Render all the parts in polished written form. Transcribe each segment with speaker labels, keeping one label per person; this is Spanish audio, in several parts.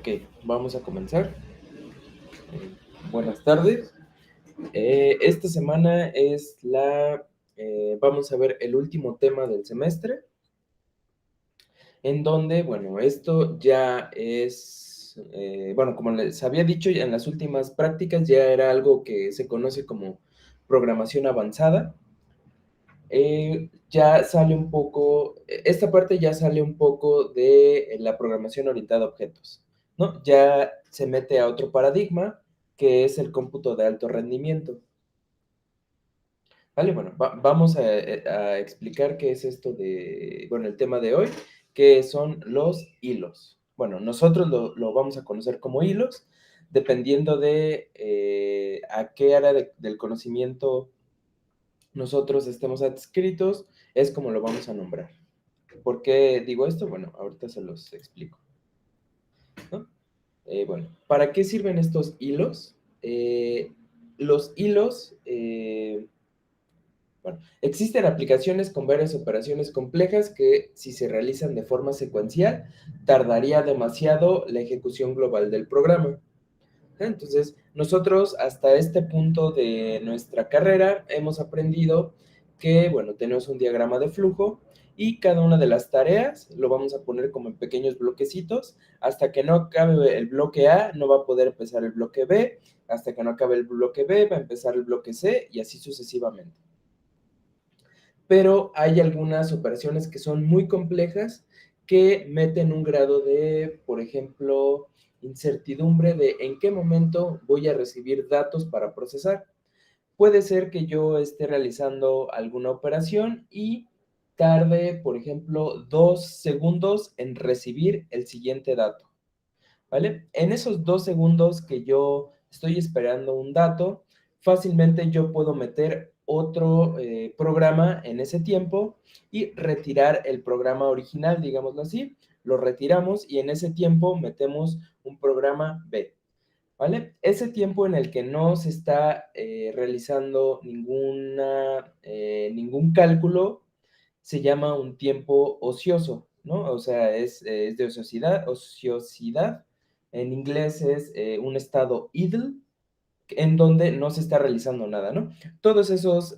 Speaker 1: Ok, vamos a comenzar. Buenas tardes. Esta semana vamos a ver el último tema del semestre, en donde, bueno, esto ya es, bueno, como les había dicho en las últimas prácticas, ya era algo que se conoce como programación avanzada. Ya sale un poco, esta parte ya sale un poco de la programación orientada a objetos, ¿no? Ya se mete a otro paradigma, que es el cómputo de alto rendimiento. Vale, bueno, vamos a explicar qué es esto bueno, el tema de hoy, que son los hilos. Bueno, nosotros lo vamos a conocer como hilos, dependiendo de a qué área del conocimiento nosotros estemos adscritos, es como lo vamos a nombrar. ¿Por qué digo esto? Bueno, ahorita se los explico, ¿no? Bueno, ¿para qué sirven estos hilos? Los hilos, bueno, existen aplicaciones con varias operaciones complejas que, si se realizan de forma secuencial, tardaría demasiado la ejecución global del programa. Entonces, nosotros hasta este punto de nuestra carrera hemos aprendido que, bueno, tenemos un diagrama de flujo y cada una de las tareas lo vamos a poner como en pequeños bloquecitos. Hasta que no acabe el bloque A, no va a poder empezar el bloque B. Hasta que no acabe el bloque B, va a empezar el bloque C y así sucesivamente. Pero hay algunas operaciones que son muy complejas que meten un grado de, por ejemplo, incertidumbre de en qué momento voy a recibir datos para procesar. Puede ser que yo esté realizando alguna operación y tarde, por ejemplo, 2 segundos en recibir el siguiente dato, ¿vale? En esos 2 segundos que yo estoy esperando un dato, fácilmente yo puedo meter otro programa en ese tiempo y retirar el programa original, digámoslo así, lo retiramos y en ese tiempo metemos un programa B, ¿vale? Ese tiempo en el que no se está realizando ningún cálculo se llama un tiempo ocioso, ¿no? O sea, es de ociosidad. En inglés es un estado idle, en donde no se está realizando nada, ¿no? Todos esos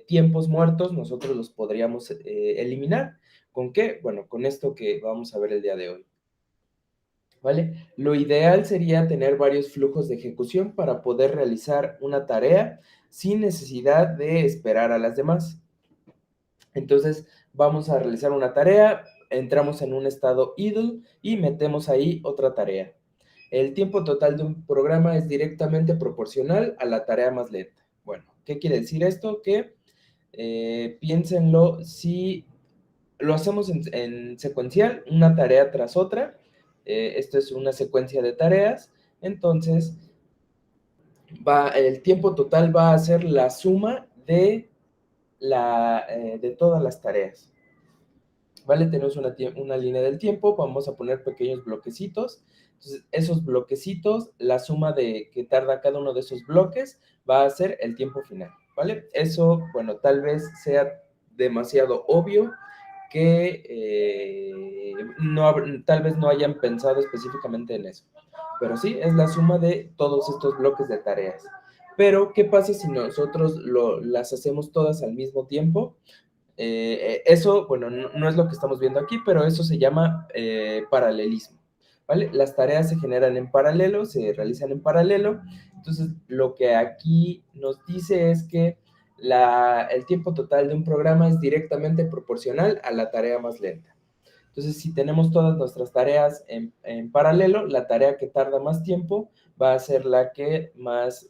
Speaker 1: tiempos muertos nosotros los podríamos eliminar. ¿Con qué? Bueno, con esto que vamos a ver el día de hoy. ¿Vale? Lo ideal sería tener varios flujos de ejecución para poder realizar una tarea sin necesidad de esperar a las demás. Entonces, vamos a realizar una tarea, entramos en un estado idle y metemos ahí otra tarea. El tiempo total de un programa es directamente proporcional a la tarea más lenta. Bueno, ¿qué quiere decir esto? Que piénsenlo, si lo hacemos en secuencial, una tarea tras otra, esto es una secuencia de tareas, entonces el tiempo total va a ser la suma de todas las tareas. ¿Vale? Tenemos una línea del tiempo, vamos a poner pequeños bloquecitos. Entonces, esos bloquecitos, la suma de que tarda cada uno de esos bloques va a ser el tiempo final, ¿vale? Eso, bueno, tal vez sea demasiado obvio que tal vez no hayan pensado específicamente en eso. Pero sí, es la suma de todos estos bloques de tareas. Pero, ¿qué pasa si nosotros las hacemos todas al mismo tiempo? Eso, bueno, no es lo que estamos viendo aquí, pero eso se llama paralelismo, ¿vale? Las tareas se generan en paralelo, se realizan en paralelo. Entonces, lo que aquí nos dice es que el tiempo total de un programa es directamente proporcional a la tarea más lenta. Entonces, si tenemos todas nuestras tareas en paralelo, la tarea que tarda más tiempo va a ser la que más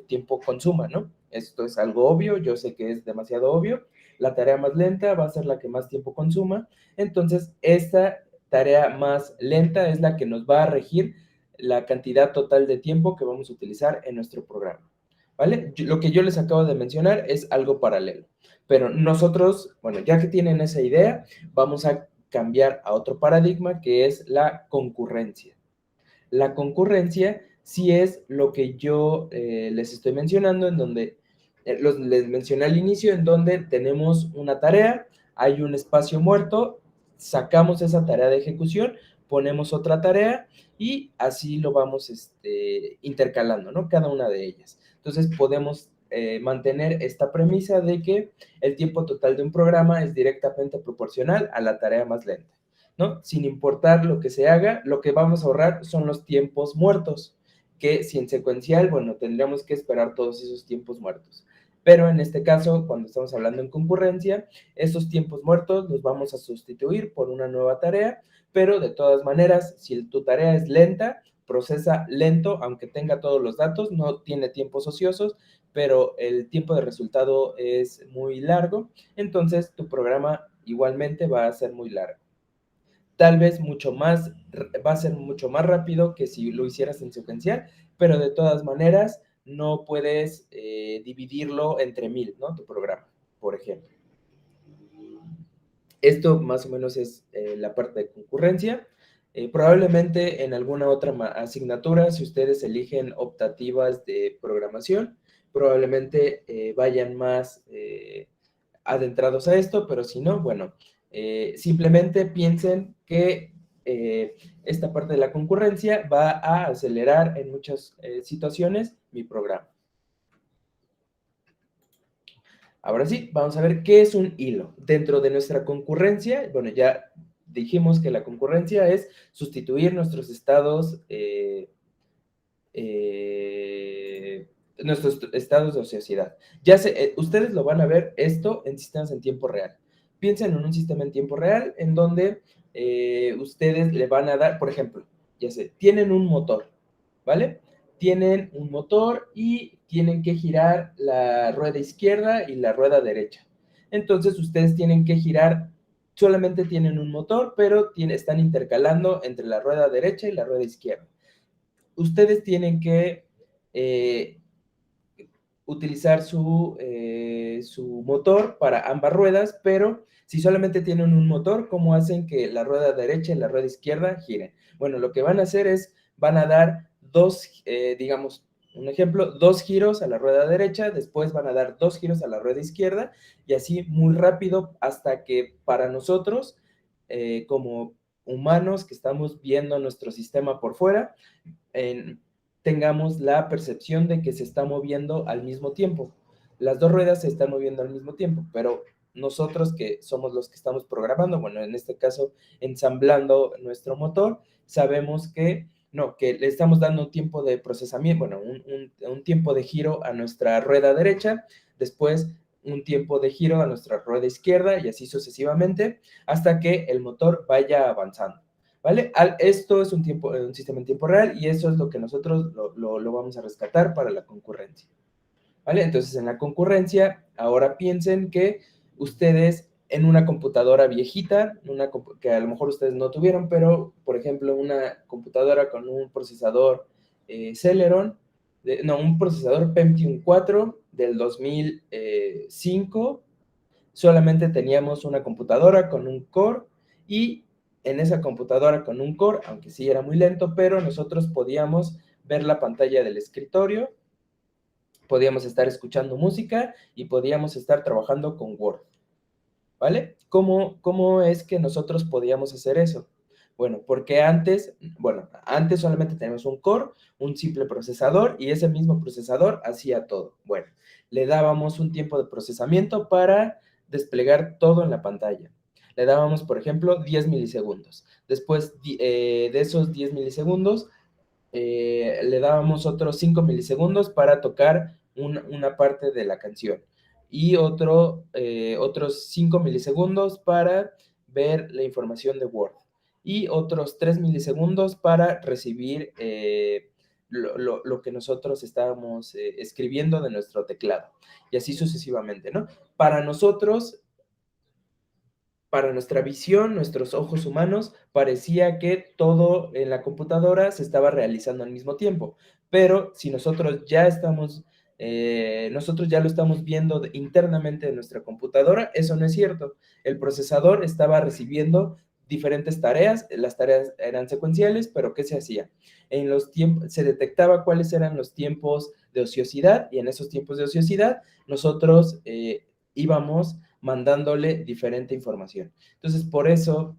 Speaker 1: tiempo consuma, ¿no? Esto es algo obvio, yo sé que es demasiado obvio. La tarea más lenta va a ser la que más tiempo consuma. Entonces, esta tarea más lenta es la que nos va a regir la cantidad total de tiempo que vamos a utilizar en nuestro programa, ¿vale? Lo que yo les acabo de mencionar es algo paralelo. Pero nosotros, bueno, ya que tienen esa idea, vamos a cambiar a otro paradigma que es la concurrencia. La concurrencia sí es lo que yo les estoy mencionando, en donde les mencioné al inicio, en donde tenemos una tarea, hay un espacio muerto, sacamos esa tarea de ejecución, ponemos otra tarea y así lo vamos intercalando, ¿no? Cada una de ellas. Entonces podemos mantener esta premisa de que el tiempo total de un programa es directamente proporcional a la tarea más lenta, ¿no? Sin importar lo que se haga, lo que vamos a ahorrar son los tiempos muertos, que si en secuencial, bueno, tendríamos que esperar todos esos tiempos muertos. Pero en este caso, cuando estamos hablando en concurrencia, esos tiempos muertos los vamos a sustituir por una nueva tarea, pero de todas maneras, si tu tarea es lenta, procesa lento, aunque tenga todos los datos, no tiene tiempos ociosos, pero el tiempo de resultado es muy largo, entonces tu programa igualmente va a ser muy largo. Tal vez va a ser mucho más rápido que si lo hicieras en secuencial, pero de todas maneras no puedes dividirlo entre 1000, ¿no? Tu programa, por ejemplo. Esto más o menos es la parte de concurrencia. Probablemente en alguna otra asignatura, si ustedes eligen optativas de programación, probablemente vayan más adentrados a esto, pero si no, bueno, simplemente piensen que esta parte de la concurrencia va a acelerar en muchas situaciones mi programa. Ahora sí, vamos a ver qué es un hilo. Dentro de nuestra concurrencia, bueno, ya dijimos que la concurrencia es sustituir nuestros estados de ociosidad. Ustedes lo van a ver esto en sistemas en tiempo real. Piensen en un sistema en tiempo real en donde ustedes le van a dar, por ejemplo, ya sé, tienen un motor, ¿vale? Tienen un motor y tienen que girar la rueda izquierda y la rueda derecha. Entonces ustedes tienen que girar, solamente tienen un motor, pero están intercalando entre la rueda derecha y la rueda izquierda. Ustedes tienen que utilizar su motor para ambas ruedas, pero si solamente tienen un motor, ¿cómo hacen que la rueda derecha y la rueda izquierda giren? Bueno, lo que van a hacer es, van a dar digamos, un ejemplo, 2 giros a la rueda derecha, después van a dar 2 giros a la rueda izquierda, y así muy rápido hasta que para nosotros, como humanos que estamos viendo nuestro sistema por fuera, tengamos la percepción de que se está moviendo al mismo tiempo. Las dos ruedas se están moviendo al mismo tiempo, pero nosotros que somos los que estamos programando, bueno, en este caso, ensamblando nuestro motor, sabemos que no, que le estamos dando un tiempo de procesamiento, bueno, un tiempo de giro a nuestra rueda derecha, después un tiempo de giro a nuestra rueda izquierda y así sucesivamente hasta que el motor vaya avanzando. ¿Vale? Esto es un sistema en tiempo real y eso es lo que nosotros lo vamos a rescatar para la concurrencia. ¿Vale? Entonces, en la concurrencia, ahora piensen que ustedes en una computadora viejita, que a lo mejor ustedes no tuvieron, pero, por ejemplo, una computadora con un procesador Celeron, un procesador Pentium 4 del 2005, solamente teníamos una computadora con un core y en esa computadora con un core, aunque sí era muy lento, pero nosotros podíamos ver la pantalla del escritorio, podíamos estar escuchando música y podíamos estar trabajando con Word, ¿vale? ¿Cómo es que nosotros podíamos hacer eso? Bueno, porque antes solamente teníamos un core, un simple procesador, y ese mismo procesador hacía todo. Bueno, le dábamos un tiempo de procesamiento para desplegar todo en la pantalla. Le dábamos, por ejemplo, 10 milisegundos. Después de esos 10 milisegundos, le dábamos otros 5 milisegundos para tocar una parte de la canción y otros 5 milisegundos para ver la información de Word y otros 3 milisegundos para recibir lo que nosotros estábamos escribiendo de nuestro teclado y así sucesivamente, ¿no? Para nosotros, para nuestra visión, nuestros ojos humanos, parecía que todo en la computadora se estaba realizando al mismo tiempo. Pero si nosotros ya lo estamos viendo internamente en nuestra computadora, eso no es cierto. El procesador estaba recibiendo diferentes tareas, las tareas eran secuenciales, pero ¿qué se hacía? En los tiempos, se detectaba cuáles eran los tiempos de ociosidad y en esos tiempos de ociosidad nosotros íbamos mandándole diferente información. Entonces, por eso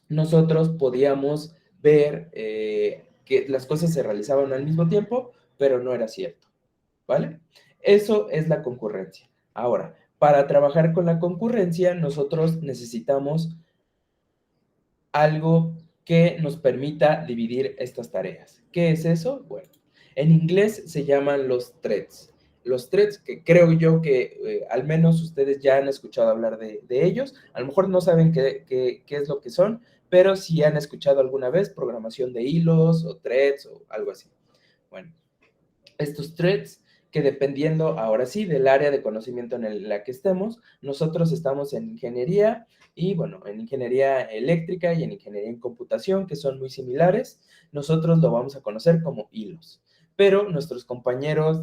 Speaker 1: nosotros podíamos ver que las cosas se realizaban al mismo tiempo, pero no era cierto, ¿vale? Eso es la concurrencia. Ahora, para trabajar con la concurrencia, nosotros necesitamos algo que nos permita dividir estas tareas. ¿Qué es eso? Bueno, en inglés se llaman los threads. Los threads, que creo yo que al menos ustedes ya han escuchado hablar de ellos. A lo mejor no saben qué es lo que son, pero sí han escuchado alguna vez programación de hilos o threads o algo así. Bueno, estos threads que dependiendo ahora sí del área de conocimiento en la que estemos, nosotros estamos en ingeniería y bueno, en ingeniería eléctrica y en ingeniería en computación, que son muy similares, nosotros lo vamos a conocer como hilos. Pero nuestros compañeros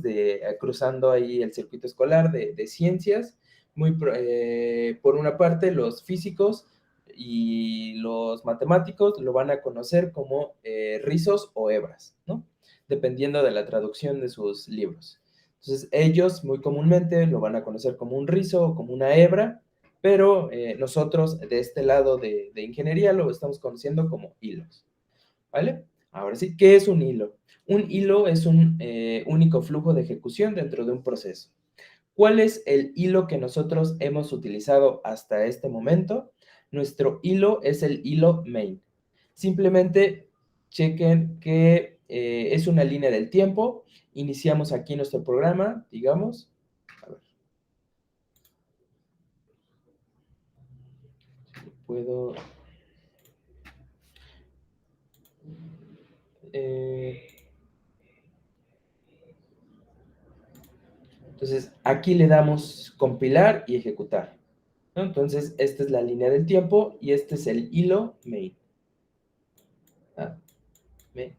Speaker 1: cruzando ahí el circuito escolar de ciencias, por una parte los físicos y los matemáticos lo van a conocer como rizos o hebras, ¿no? Dependiendo de la traducción de sus libros. Entonces, ellos muy comúnmente lo van a conocer como un rizo o como una hebra, pero nosotros de este lado de ingeniería lo estamos conociendo como hilos, ¿vale? Ahora sí, ¿qué es un hilo? Un hilo es un único flujo de ejecución dentro de un proceso. ¿Cuál es el hilo que nosotros hemos utilizado hasta este momento? Nuestro hilo es el hilo main. Simplemente chequen que es una línea del tiempo. Iniciamos aquí nuestro programa, digamos. A ver, puedo... eh, entonces, aquí le damos compilar y ejecutar, ¿no? Entonces, esta es la línea del tiempo y este es el hilo main. Ah, main.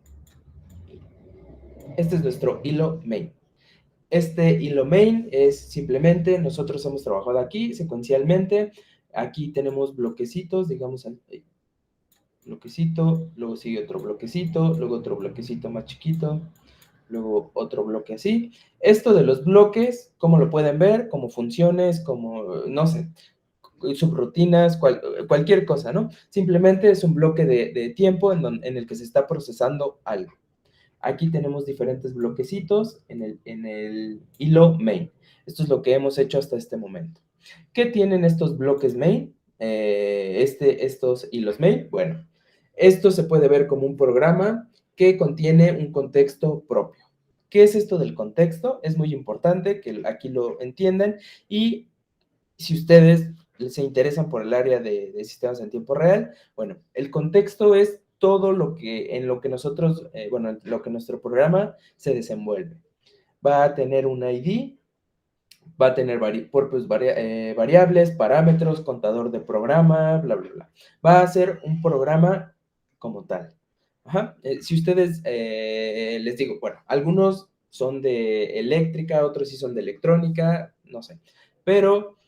Speaker 1: Este es nuestro hilo main. Este hilo main es simplemente, nosotros hemos trabajado aquí secuencialmente, aquí tenemos bloquecitos, digamos, bloquecito, luego sigue otro bloquecito, luego otro bloquecito más chiquito, luego otro bloque así. Esto de los bloques, ¿cómo lo pueden ver? Como funciones, como, no sé, subrutinas, cualquier cosa, ¿no? Simplemente es un bloque de tiempo en el que se está procesando algo. Aquí tenemos diferentes bloquecitos en el hilo main. Esto es lo que hemos hecho hasta este momento. ¿Qué tienen estos bloques main? Estos hilos main. Bueno, esto se puede ver como un programa que contiene un contexto propio. ¿Qué es esto del contexto? Es muy importante que aquí lo entiendan y si ustedes se interesan por el área de sistemas en tiempo real, bueno, el contexto es todo lo que en lo que nosotros, bueno, lo que nuestro programa se desenvuelve. Va a tener un ID, va a tener variables, parámetros, contador de programa, bla, bla, bla. Va a ser un programa como tal. Ajá. Si ustedes, les digo, bueno, algunos son de eléctrica, otros sí son de electrónica, no sé, pero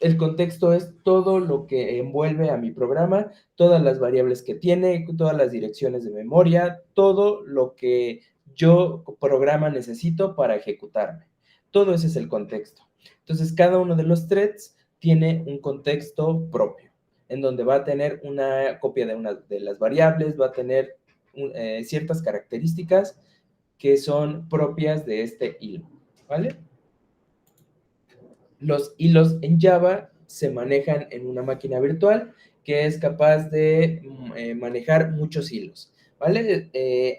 Speaker 1: el contexto es todo lo que envuelve a mi programa, todas las variables que tiene, todas las direcciones de memoria, todo lo que yo programa necesito para ejecutarme. Todo ese es el contexto. Entonces, cada uno de los threads tiene un contexto propio, en donde va a tener una copia de una de las variables, va a tener ciertas características que son propias de este hilo, ¿vale? Los hilos en Java se manejan en una máquina virtual que es capaz de manejar muchos hilos, ¿vale?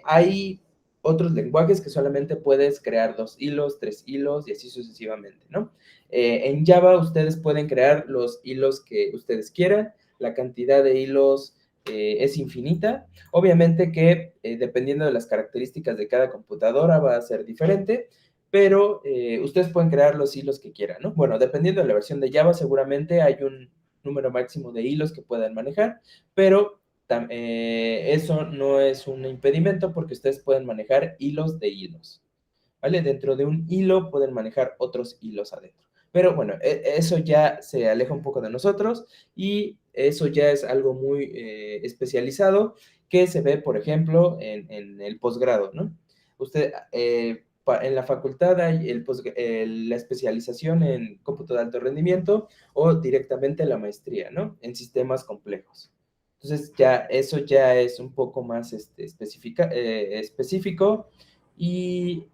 Speaker 1: Hay otros lenguajes que solamente puedes crear 2 hilos, 3 hilos y así sucesivamente, ¿no? En Java ustedes pueden crear los hilos que ustedes quieran, la cantidad de hilos es infinita. Obviamente que dependiendo de las características de cada computadora va a ser diferente, pero ustedes pueden crear los hilos que quieran, ¿no? Bueno, dependiendo de la versión de Java, seguramente hay un número máximo de hilos que puedan manejar, pero eso no es un impedimento porque ustedes pueden manejar hilos de hilos, ¿vale? Dentro de un hilo pueden manejar otros hilos adentro. Pero bueno, eso ya se aleja un poco de nosotros y eso ya es algo muy especializado que se ve, por ejemplo, en el posgrado, ¿no? Usted, en la facultad hay la especialización en cómputo de alto rendimiento o directamente la maestría, ¿no? En sistemas complejos. Entonces, eso ya es un poco más específico y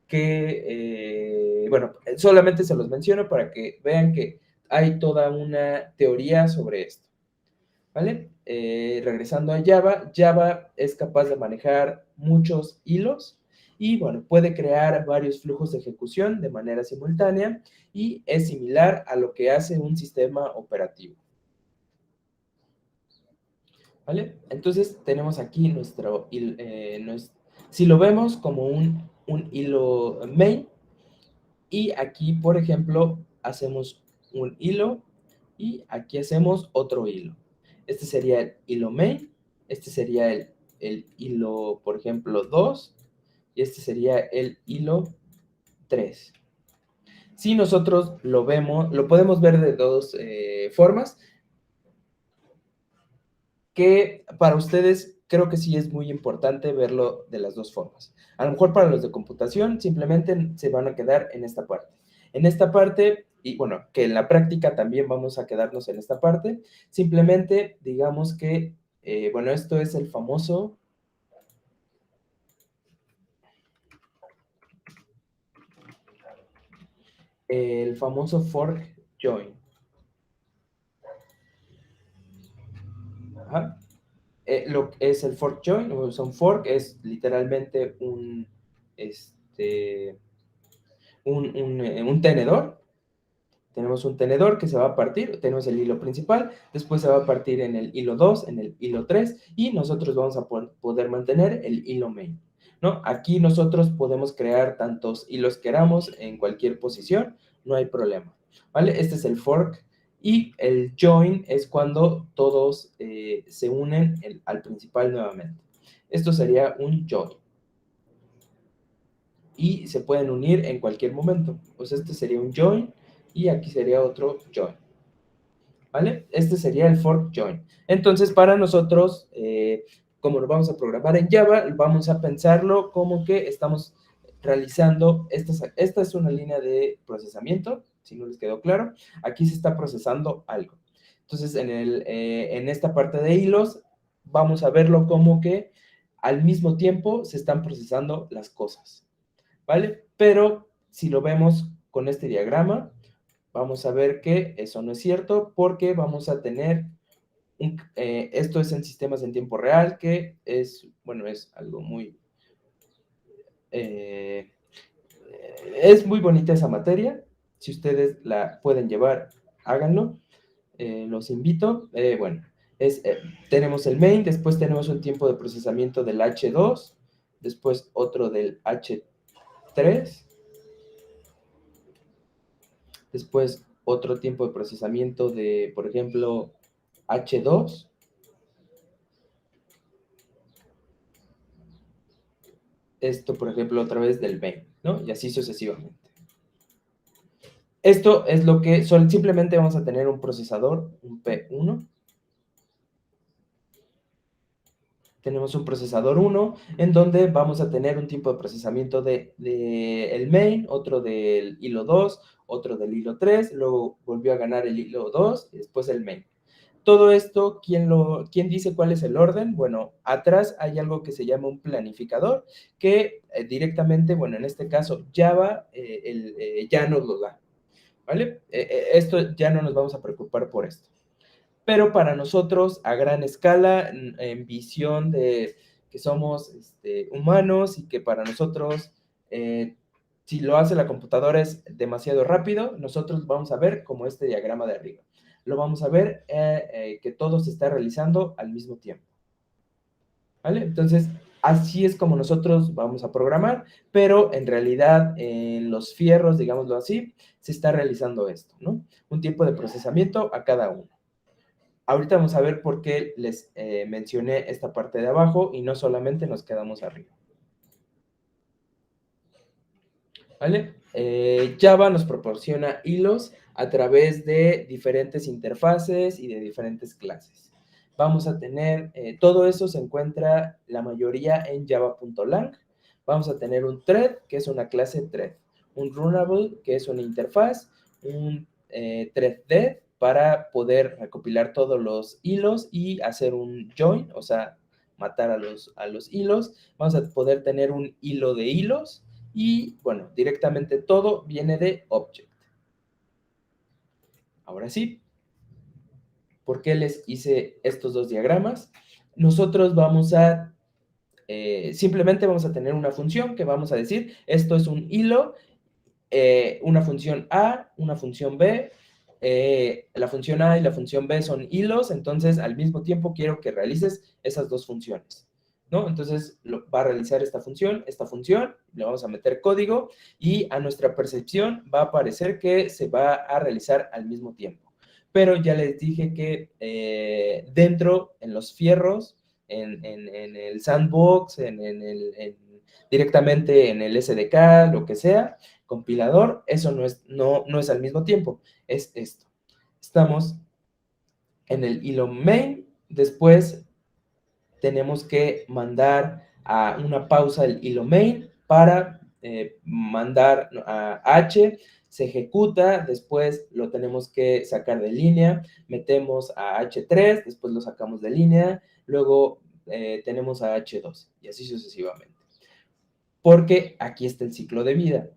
Speaker 1: que, bueno, solamente se los menciono para que vean que hay toda una teoría sobre esto, ¿vale? Regresando a Java, Java es capaz de manejar muchos hilos y, bueno, puede crear varios flujos de ejecución de manera simultánea y es similar a lo que hace un sistema operativo, ¿vale? Entonces, tenemos aquí si lo vemos como un hilo main, y aquí, por ejemplo, hacemos un hilo y aquí hacemos otro hilo. Este sería el hilo main, este sería el hilo, por ejemplo, 2 y este sería el hilo 3. Si nosotros lo vemos, lo podemos ver de dos formas, que para ustedes creo que sí es muy importante verlo de las dos formas. A lo mejor para los de computación simplemente se van a quedar en esta parte. En esta parte, y bueno, que en la práctica también vamos a quedarnos en esta parte, simplemente digamos que, bueno, esto es el famoso fork join. Ajá. Lo que es el fork join, o son fork, es literalmente un tenedor. Tenemos un tenedor que se va a partir, tenemos el hilo principal, después se va a partir en el hilo 2, en el hilo 3, y nosotros vamos a poder mantener el hilo main, ¿no? Aquí nosotros podemos crear tantos hilos queramos en cualquier posición, no hay problema, ¿vale? Este es el fork, y el join es cuando todos se unen al principal nuevamente. Esto sería un join. Y se pueden unir en cualquier momento. Pues este sería un join y aquí sería otro join. ¿Vale? Este sería el fork join. Entonces, para nosotros, como lo vamos a programar en Java, vamos a pensarlo como que estamos realizando, esta es una línea de procesamiento, si no les quedó claro, aquí se está procesando algo. Entonces, en esta parte de hilos, vamos a verlo como que al mismo tiempo se están procesando las cosas, ¿vale? Pero si lo vemos con este diagrama, vamos a ver que eso no es cierto porque vamos a tener, esto es en sistemas en tiempo real, que es, bueno, es algo eh, es muy bonita esa materia. Si ustedes la pueden llevar, háganlo. Los invito. Bueno, tenemos el main, después tenemos un tiempo de procesamiento del H2, después otro del H3, después otro tiempo de procesamiento de, por ejemplo, H2, esto, por ejemplo, otra vez del main, ¿no? Y así sucesivamente. Esto es lo que simplemente vamos a tener un procesador, un P1. Tenemos un procesador 1, en donde vamos a tener un tiempo de procesamiento de el main, otro del hilo 2, otro del hilo 3, luego volvió a ganar el hilo 2 y después el main. Todo esto, ¿quién dice cuál es el orden? Bueno, atrás hay algo que se llama un planificador, que directamente, bueno, en este caso Java ya nos lo da, ¿vale? Esto ya no nos vamos a preocupar por esto. Pero para nosotros, a gran escala, en visión de que somos humanos y que para nosotros, si lo hace la computadora es demasiado rápido, nosotros vamos a ver como este diagrama de arriba. Lo vamos a ver que todo se está realizando al mismo tiempo, ¿vale? Entonces, así es como nosotros vamos a programar, pero en realidad en los fierros, digámoslo así, se está realizando esto, ¿no? Un tiempo de procesamiento a cada uno. Ahorita vamos a ver por qué les mencioné esta parte de abajo y no solamente nos quedamos arriba. ¿Vale? Java nos proporciona hilos a través de diferentes interfaces y de diferentes clases. Vamos a tener, todo eso se encuentra la mayoría en java.lang. Vamos a tener un thread, que es una clase thread, un runnable, que es una interfaz, un threadDev, para poder recopilar todos los hilos y hacer un join, o sea, matar a los hilos. Vamos a poder tener un hilo de hilos y, bueno, directamente todo viene de object. Ahora sí, ¿por qué les hice estos dos diagramas? Nosotros vamos a, simplemente vamos a tener una función que vamos a decir, esto es un hilo, una función A, una función B, la función A y la función B son hilos, entonces al mismo tiempo quiero que realices esas dos funciones, ¿no? Entonces va a realizar esta función, le vamos a meter código y a nuestra percepción va a aparecer que se va a realizar al mismo tiempo. Pero ya les dije que dentro, en los fierros, en el sandbox, directamente en el SDK, lo que sea, compilador, eso no es al mismo tiempo, es esto. Estamos en el hilo main, después tenemos que mandar a una pausa el hilo main para mandar a H, se ejecuta, después lo tenemos que sacar de línea, metemos a H3, después lo sacamos de línea, luego tenemos a H2 y así sucesivamente. Porque aquí está el ciclo de vida.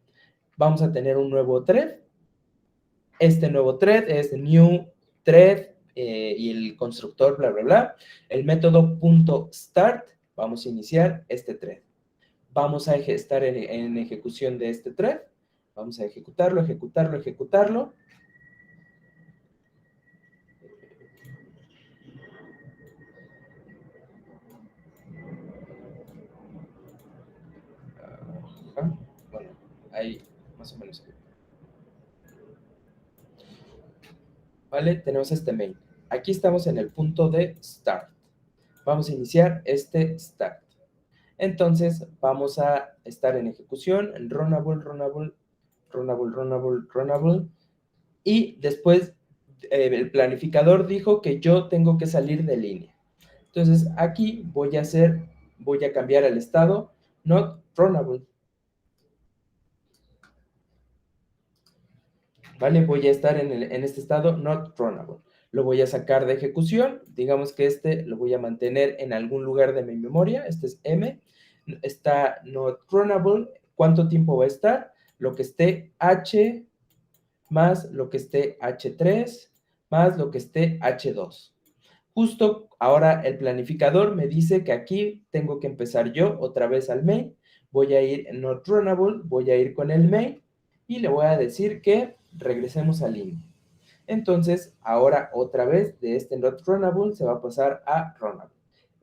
Speaker 1: Vamos a tener un nuevo thread. Este nuevo thread es new thread y el constructor, bla, bla, bla. El método .start, vamos a iniciar este thread. Vamos a estar en ejecución de este thread. Vamos a ejecutarlo, ejecutarlo, ejecutarlo. Bueno, ahí más o menos. ¿Vale? Tenemos este main. Aquí estamos en el punto de start. Vamos a iniciar este start. Entonces, vamos a estar en ejecución, en runnable, runnable, runnable, runnable, runnable. Y después el planificador dijo que yo tengo que salir de línea. Entonces, aquí voy a cambiar el estado not runnable. ¿Vale? Voy a estar en este estado not runnable. Lo voy a sacar de ejecución. Digamos que este lo voy a mantener en algún lugar de mi memoria. Este es M. Está not runnable. ¿Cuánto tiempo va a estar? Lo que esté H más lo que esté H3 más lo que esté H2. Justo ahora el planificador me dice que aquí tengo que empezar yo otra vez al main. Voy a ir en not runnable, voy a ir con el main y le voy a decir que regresemos a línea. Entonces, ahora otra vez de este not runnable se va a pasar a runnable.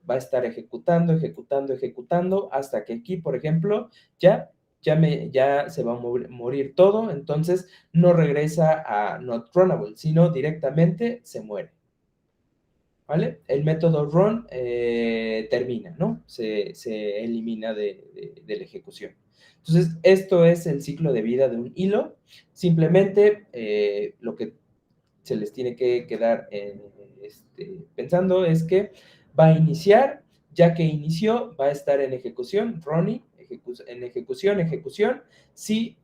Speaker 1: Va a estar ejecutando, ejecutando, ejecutando hasta que aquí, por ejemplo, ya se va a morir todo, entonces no regresa a not runnable, sino directamente se muere. ¿Vale? El método run termina, ¿no? Se elimina de la ejecución. Entonces, esto es el ciclo de vida de un hilo. Simplemente lo que se les tiene que quedar pensando es que va a iniciar, ya que inició, va a estar en ejecución, running, en ejecución. Si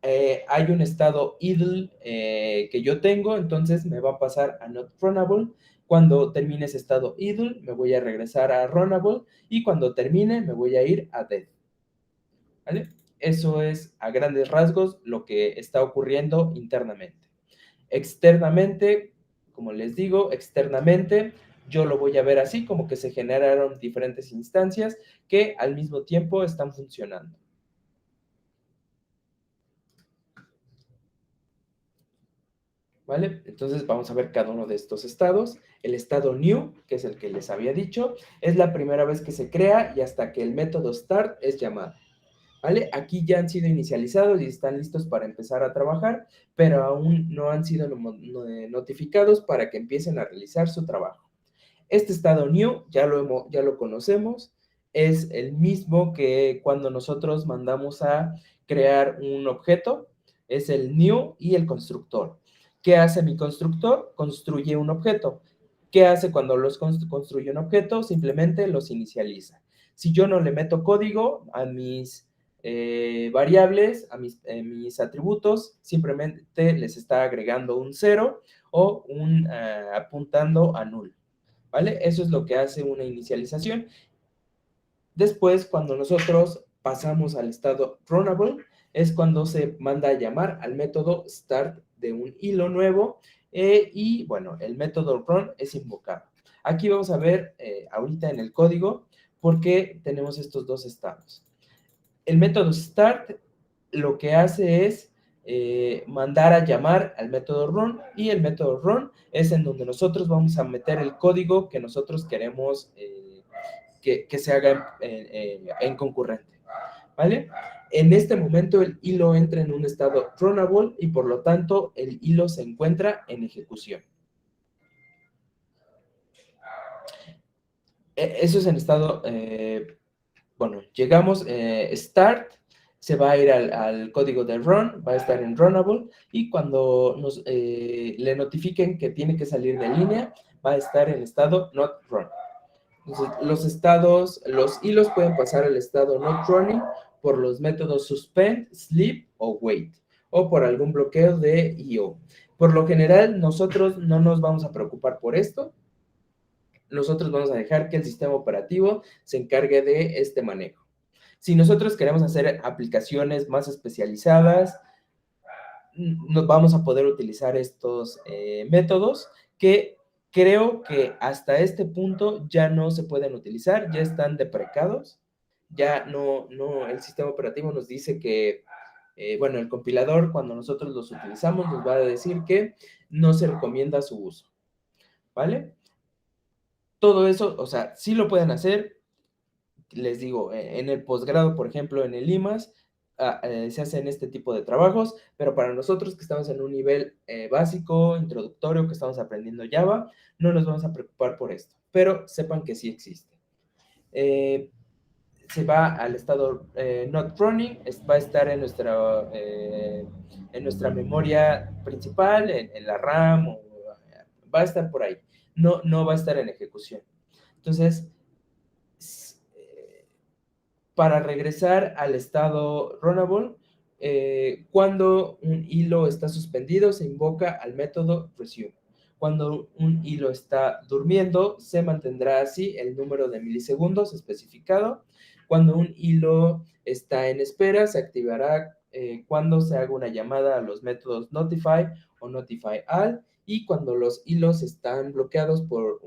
Speaker 1: hay un estado idle que yo tengo, entonces me va a pasar a not runnable. Cuando termine ese estado idle, me voy a regresar a runnable y cuando termine me voy a ir a dead. ¿Vale? Eso es a grandes rasgos lo que está ocurriendo internamente. Externamente, como les digo, externamente yo lo voy a ver así, como que se generaron diferentes instancias que al mismo tiempo están funcionando. ¿Vale? Entonces vamos a ver cada uno de estos estados. El estado new, que es el que les había dicho, es la primera vez que se crea y hasta que el método start es llamado. ¿Vale? Aquí ya han sido inicializados y están listos para empezar a trabajar, pero aún no han sido notificados para que empiecen a realizar su trabajo. Este estado new ya lo conocemos, es el mismo que cuando nosotros mandamos a crear un objeto, es el new y el constructor. ¿Qué hace mi constructor? Construye un objeto. ¿Qué hace cuando construye un objeto? Simplemente los inicializa. Si yo no le meto código a mis variables, a mis atributos, simplemente les está agregando un 0 o apuntando a null, ¿vale? Eso es lo que hace una inicialización. Después, cuando nosotros pasamos al estado runnable, es cuando se manda a llamar al método start de un hilo nuevo y, bueno, el método run es invocado. Aquí vamos a ver ahorita en el código por qué tenemos estos dos estados. El método start lo que hace es mandar a llamar al método run y el método run es en donde nosotros vamos a meter el código que nosotros queremos que se haga en concurrente, ¿vale? En este momento el hilo entra en un estado runnable y por lo tanto el hilo se encuentra en ejecución. Eso es en estado, bueno, llegamos, start, se va a ir al código de run, va a estar en runnable y cuando le notifiquen que tiene que salir de línea, va a estar en estado not run. Entonces, los hilos pueden pasar al estado not running por los métodos suspend, sleep o wait, o por algún bloqueo de IO. Por lo general, nosotros no nos vamos a preocupar por esto. Nosotros vamos a dejar que el sistema operativo se encargue de este manejo. Si nosotros queremos hacer aplicaciones más especializadas, nos vamos a poder utilizar estos métodos que creo que hasta este punto ya no se pueden utilizar, ya están deprecados, ya no, el sistema operativo nos dice que, bueno, el compilador cuando nosotros los utilizamos nos va a decir que no se recomienda su uso, ¿vale? Todo eso, o sea, sí lo pueden hacer, les digo, en el posgrado, por ejemplo, en el IMAS, se hacen este tipo de trabajos, pero para nosotros que estamos en un nivel básico, introductorio, que estamos aprendiendo Java, no nos vamos a preocupar por esto, pero sepan que sí existe. Se va al estado not running, va a estar en nuestra memoria principal, en la RAM, o, va a estar por ahí, no va a estar en ejecución. Entonces, para regresar al estado runnable, cuando un hilo está suspendido, se invoca al método resume. Cuando un hilo está durmiendo, se mantendrá así el número de milisegundos especificado. Cuando un hilo está en espera, se activará cuando se haga una llamada a los métodos notify o notify all. Y cuando los hilos están bloqueados por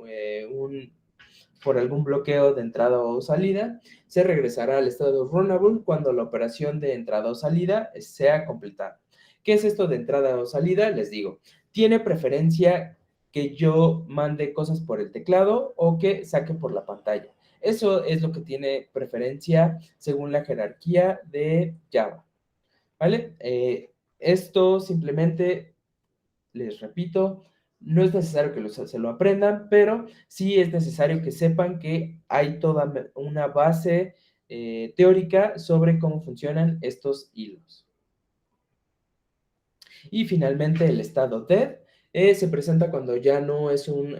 Speaker 1: algún bloqueo de entrada o salida, se regresará al estado runnable cuando la operación de entrada o salida sea completada. ¿Qué es esto de entrada o salida? Les digo, tiene preferencia que yo mande cosas por el teclado o que saque por la pantalla. Eso es lo que tiene preferencia según la jerarquía de Java, ¿vale? Esto simplemente, les repito, no es necesario que se lo aprendan, pero sí es necesario que sepan que hay toda una base teórica sobre cómo funcionan estos hilos. Y finalmente el estado dead se presenta cuando ya no es un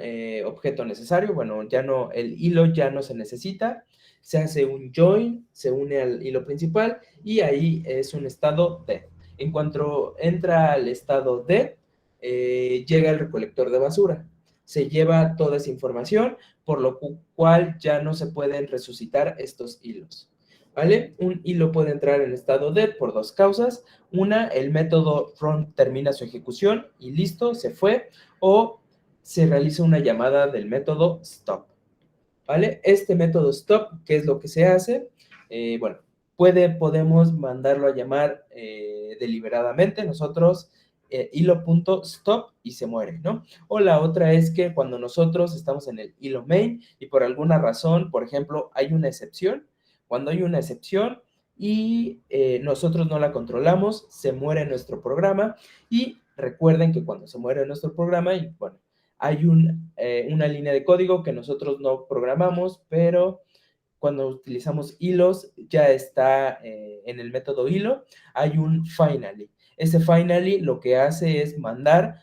Speaker 1: objeto necesario, bueno, ya no, el hilo ya no se necesita, se hace un join, se une al hilo principal y ahí es un estado dead. En cuanto entra al estado dead, llega el recolector de basura, se lleva toda esa información, por lo cual ya no se pueden resucitar estos hilos, ¿vale? Un hilo puede entrar en estado dead por dos causas. Una, el método run termina su ejecución y listo, se fue, o se realiza una llamada del método stop, ¿vale? Este método stop, ¿qué es lo que se hace? Bueno, podemos mandarlo a llamar deliberadamente, nosotros hilo.stop y se muere, ¿no? O la otra es que cuando nosotros estamos en el hilo main y por alguna razón, por ejemplo, hay una excepción, cuando hay una excepción y nosotros no la controlamos, se muere nuestro programa y recuerden que cuando se muere nuestro programa, y bueno, hay una línea de código que nosotros no programamos, pero cuando utilizamos hilos ya está en el método hilo, hay un finally. Ese finally lo que hace es mandar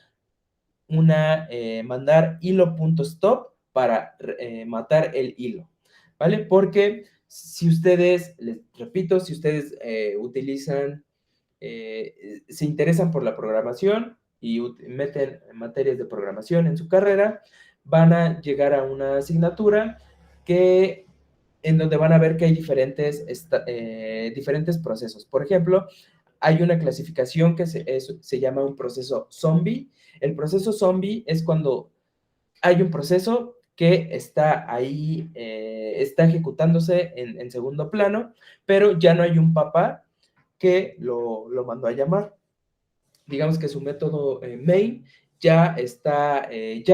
Speaker 1: hilo.stop para matar el hilo, ¿vale? Porque si ustedes, les repito, si ustedes utilizan, se interesan por la programación, y meten materias de programación en su carrera, van a llegar a una asignatura en donde van a ver que hay diferentes procesos. Por ejemplo, hay una clasificación que se llama un proceso zombie. El proceso zombie es cuando hay un proceso que está ahí, está ejecutándose en segundo plano, pero ya no hay un papá que lo mandó a llamar. Digamos que su método main ya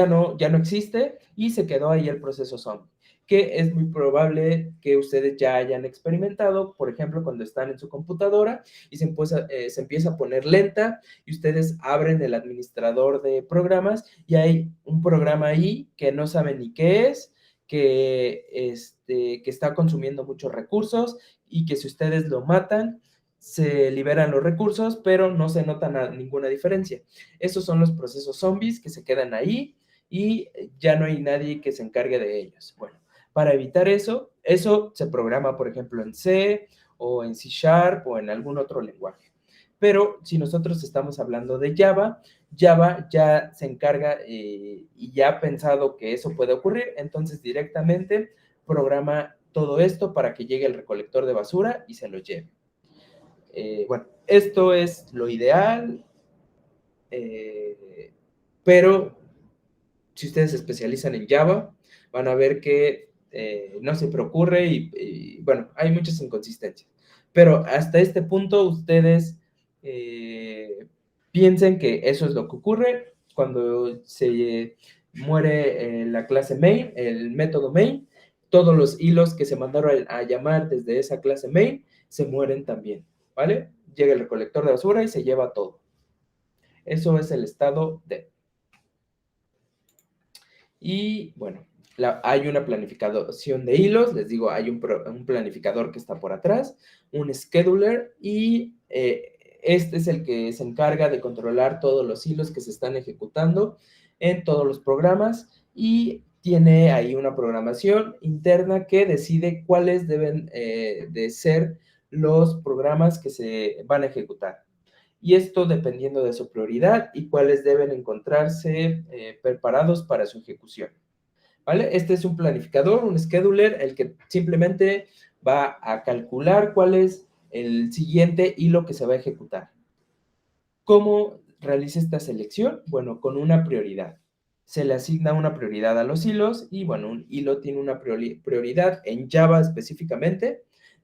Speaker 1: no existe y se quedó ahí el proceso zombie, que es muy probable que ustedes ya hayan experimentado, por ejemplo, cuando están en su computadora y se empieza a poner lenta y ustedes abren el administrador de programas y hay un programa ahí que no saben ni qué es, que está consumiendo muchos recursos y que si ustedes lo matan, se liberan los recursos, pero no se nota ninguna diferencia. Esos son los procesos zombies que se quedan ahí y ya no hay nadie que se encargue de ellos. Bueno, para evitar eso se programa, por ejemplo, en C o en C# o en algún otro lenguaje. Pero si nosotros estamos hablando de Java, Java ya se encarga y ya ha pensado que eso puede ocurrir, entonces directamente programa todo esto para que llegue el recolector de basura y se lo lleve. Bueno, esto es lo ideal, pero si ustedes se especializan en Java, van a ver que no siempre ocurre bueno, hay muchas inconsistencias. Pero hasta este punto ustedes piensen que eso es lo que ocurre cuando se muere la clase main, el método main, todos los hilos que se mandaron a llamar desde esa clase main se mueren también, ¿vale? Llega el recolector de basura y se lleva todo. Eso es el estado de. Y bueno, hay una planificación de hilos, les digo, hay un planificador que está por atrás, un scheduler y este es el que se encarga de controlar todos los hilos que se están ejecutando en todos los programas y tiene ahí una programación interna que decide cuáles deben de ser los programas que se van a ejecutar. Y esto dependiendo de su prioridad y cuáles deben encontrarse preparados para su ejecución. ¿Vale? Este es un planificador, un scheduler, el que simplemente va a calcular cuál es el siguiente hilo que se va a ejecutar. ¿Cómo realiza esta selección? Bueno, con una prioridad. Se le asigna una prioridad a los hilos y, bueno, un hilo tiene una prioridad en Java específicamente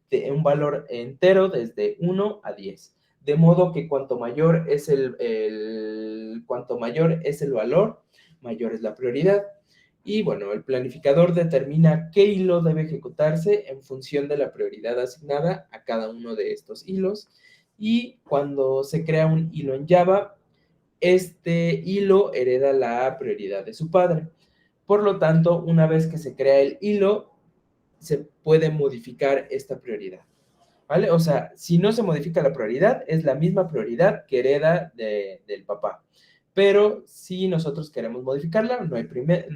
Speaker 1: de un valor entero desde 1 a 10. De modo que cuanto mayor es cuanto mayor es el valor, mayor es la prioridad. Y bueno, el planificador determina qué hilo debe ejecutarse en función de la prioridad asignada a cada uno de estos hilos. Y cuando se crea un hilo en Java, este hilo hereda la prioridad de su padre. Por lo tanto, una vez que se crea el hilo, se puede modificar esta prioridad. ¿Vale? O sea, si no se modifica la prioridad, es la misma prioridad que hereda del papá. Pero si nosotros queremos modificarla, no